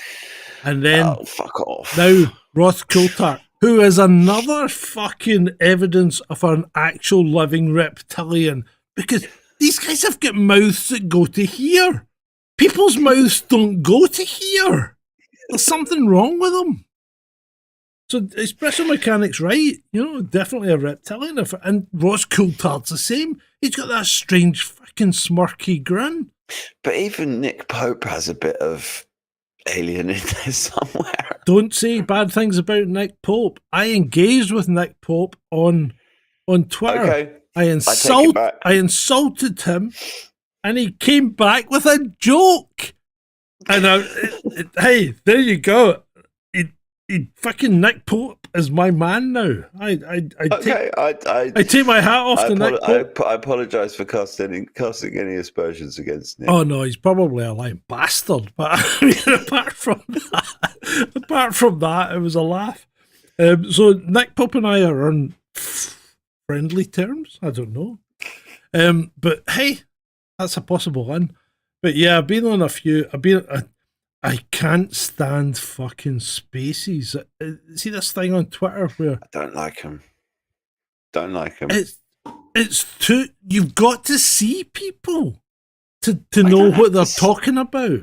And then fuck off. Now Ross Coulthart, who is another fucking evidence of an actual living reptilian, because these guys have got mouths that go to here. People's mouths don't go to here. There's something wrong with them. So espresso mechanic's right, definitely a reptilian. And Ross Coulthart's the same. He's got that strange fucking smirky grin. But even Nick Pope has a bit of alien in there somewhere. Don't say bad things about Nick Pope. I engaged with Nick Pope on Twitter. Okay. I insulted him, and he came back with a joke. And hey, there you go. He fucking Nick Pope is my man now. I take my hat off to Nick Pope. I apologise for casting any aspersions against Nick. Oh no, he's probably a lying bastard. But I mean, apart from that, it was a laugh. So Nick Pope and I are on friendly terms. I don't know. But hey, that's a possible one. But yeah, I've been on a few. I can't stand fucking spaces. See this thing on Twitter where I don't like him. It's too. You've got to see people to know what they're talking about.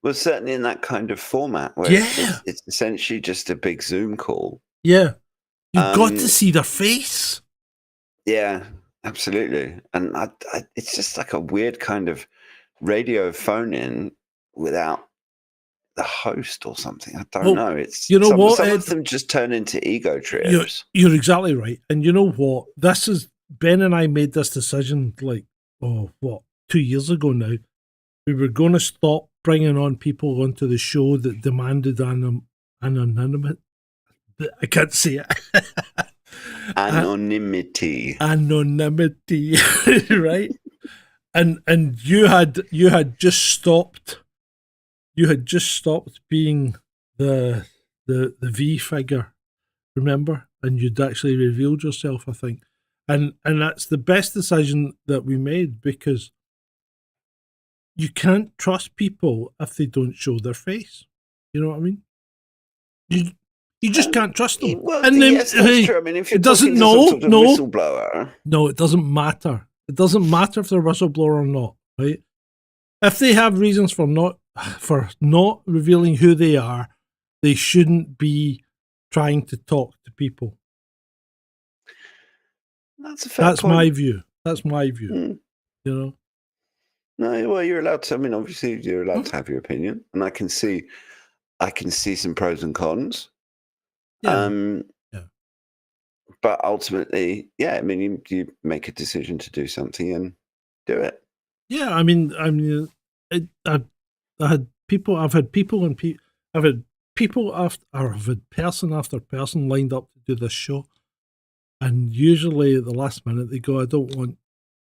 Well, certainly in that kind of format where Yeah, it's essentially just a big Zoom call. yeah. You've got to Um, see their face. yeah, absolutely. And it's just like a weird kind of radio phone in without the host or something. I don't Well, know. It's you know what, some of Ed? them just turn into ego You're trips. you're exactly right. And you know what? This is Ben and I made this decision like 2 years ago now. We were going to stop bringing on people onto the show that demanded anonymity. I can't say it. Anonymity. Anonymity, right? And you had just stopped. You had just stopped being the V figure, remember? And you'd actually revealed yourself, I think. And that's the best decision that we made, because you can't trust people if they don't show their face. You know what I mean? You just can't trust them. Well, And then yes, that's true. I mean, if you're it doesn't talking to some sort of no, whistleblower, no, it doesn't matter. It doesn't matter if they're a whistleblower or not, right? If they have reasons for not revealing who they are, they shouldn't be trying to talk to people. that's a fair That's point. my view. That's my view. Mm. You know? No, well, you're allowed to. I mean, obviously, you're allowed to have your opinion, and I can see some pros and cons. Yeah. Um, Yeah. But ultimately, yeah, I mean, you make a decision to do something and do it. Yeah, I mean, I had people. I've had people and I've had people after, or I've had person after person lined up to do this show, and usually at the last minute they go, I don't want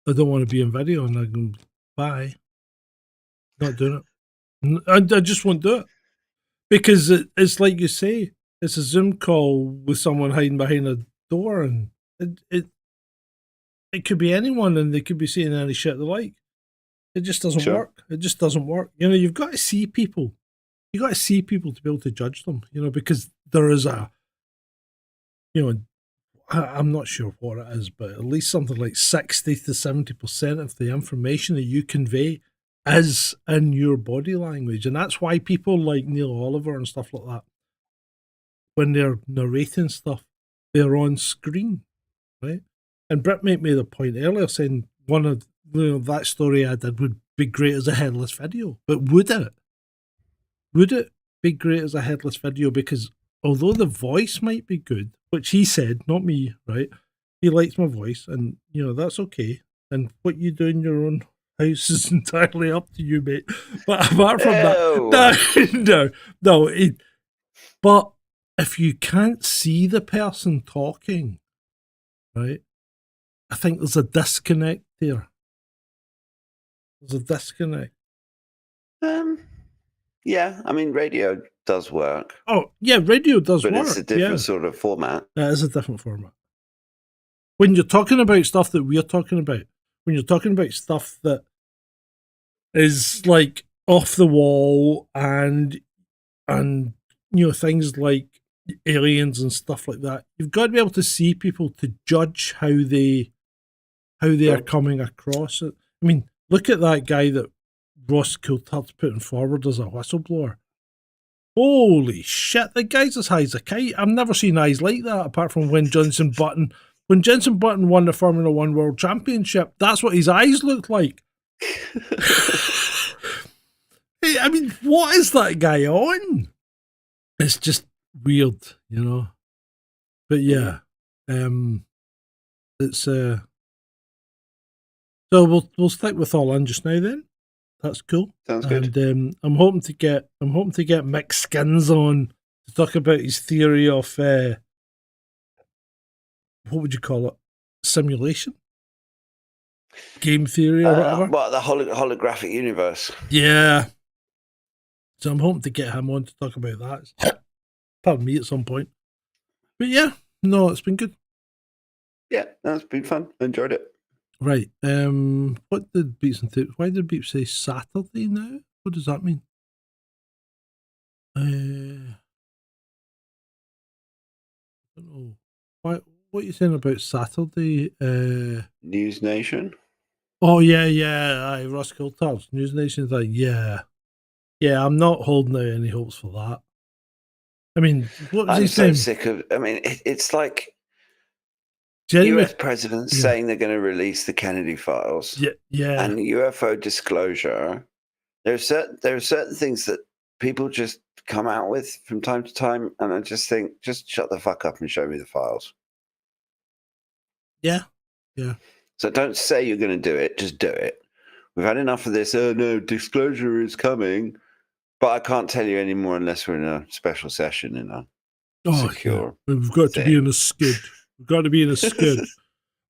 to be in video," and I go, "Bye, not doing it. I just won't do it, because it's like you say, it's a Zoom call with someone hiding behind a door, and it could be anyone, and they could be saying any shit they like. It just doesn't Sure. work. It just doesn't work. You know, you've got to see people. You got to see people to be able to judge them. You know, because there is I'm not sure what it is, but at least something like 60 to 70% of the information that you convey is in your body language, and that's why people like Neil Oliver and stuff like that, when they're narrating stuff, they're on screen, right? And Britt made the point earlier saying one of that story I did would be great as a headless video, but would it? Would it be great as a headless video? Because although the voice might be good, which he said, not me, right? He likes my voice, and that's okay. And what you do in your own house is entirely up to you, mate. But apart from that, no. But if you can't see the person talking, right? I think there's a disconnect there. There's a disconnect. Yeah, I mean, radio does work. Oh, yeah, radio does but work. It's a different sort of format. It is a different format. When you're talking about stuff that we're talking about, when you're talking about stuff that is like off the wall and things like aliens and stuff like that, you've got to be able to see people to judge how they are coming across it. I mean, look at that guy that Ross Coulthard's putting forward as a whistleblower. Holy shit, the guy's as high as a kite. I've never seen eyes like that, apart from when Jenson Button won the Formula One World Championship. That's what his eyes looked like. I mean, what is that guy on? It's just weird, But yeah, it's so we'll stick with all in just now then. That's cool. Sounds good. And I'm hoping to get Mick Skins on to talk about his theory of what would you call it? Simulation? Game theory or whatever? What, the holographic universe? Yeah. So I'm hoping to get him on to talk about that. Pardon me, at some point. But yeah, no, it's been good. Yeah, that's been fun. Enjoyed it. Right. What did Beeps and Tips? Why did Beeps say Saturday now? What does that mean? I don't know. What are you saying about Saturday? News Nation. Oh yeah. Ross Coulthard's News Nation's like, yeah. Yeah, I'm not holding out any hopes for that. I mean, what was I'm his so name? sick of. I mean, it's like Jeremy. U.S. presidents Yeah. saying they're going to release the Kennedy files Yeah. and UFO disclosure. There are certain things that people just come out with from time to time, and I just think, just shut the fuck up and show me the files. Yeah. So don't say you're going to do it; just do it. We've had enough of this. Oh no, disclosure is coming, but I can't tell you anymore unless we're in a special session in a secure. Yeah. We've got to be in a skid. We've got to be in a skid.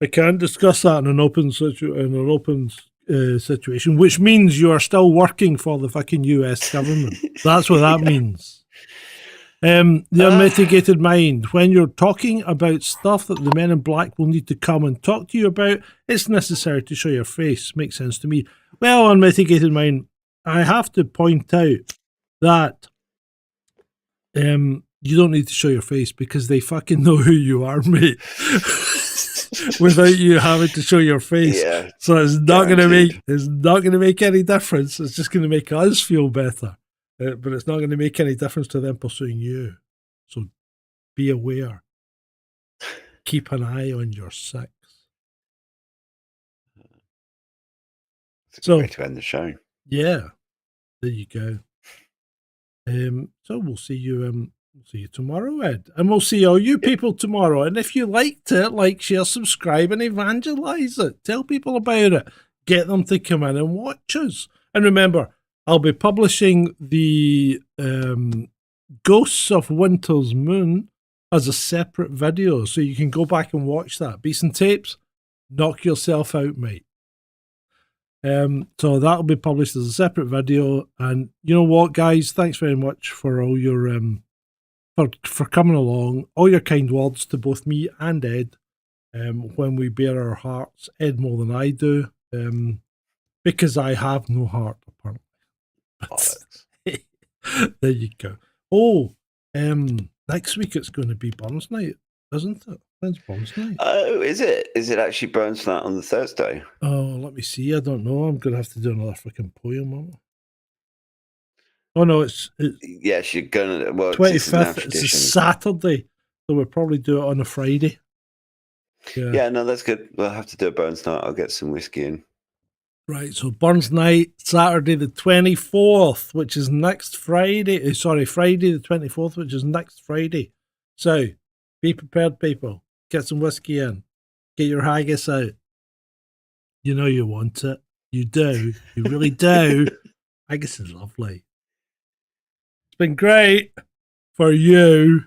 I can't discuss that in an open situation, which means you are still working for the fucking US government. That's what that means. The unmitigated mind. When you're talking about stuff that the men in black will need to come and talk to you about, it's necessary to show your face. Makes sense to me. Well, unmitigated mind, I have to point out that you don't need to show your face because they fucking know who you are, mate. Without you having to show your face. Yeah, so it's not going to make any difference. It's just going to make us feel better. But it's not going to make any difference to them pursuing you. So be aware. Keep an eye on your six. It's a good way to end the show. Yeah. There you go. So we'll see you tomorrow, Ed. And we'll see all you people tomorrow. And if you liked it, like, share, subscribe, and evangelize it. Tell people about it. Get them to come in and watch us. And remember, I'll be publishing the Ghosts of Winter's Moon as a separate video, so you can go back and watch that. Beats and tapes, knock yourself out, mate. So that'll be published as a separate video. And you know what, guys? Thanks very much for all your for coming along. All your kind words to both me and Ed when we bare our hearts. Ed more than I do, because I have no heart, apparently. There you go. Oh, next week it's going to be Burns Night, isn't it? When's Burns Night? Oh, is it? Is it actually Burns Night on the Thursday? Oh, let me see. I don't know. I'm going to have to do another freaking poem, aren't I? Oh, no, it's yes, you're going to. Well, 25th. It's a Saturday, so we'll probably do it on a Friday. Yeah, no, that's good. We'll have to do a Burns Night. I'll get some whiskey in. Right, so Burns Night, Saturday the 24th, which is next Friday. Sorry, Friday the 24th, which is next Friday. So, be prepared, people. Get some whiskey in. Get your haggis out. You know you want it. You do. You really do. Haggis is lovely. It's been great for you.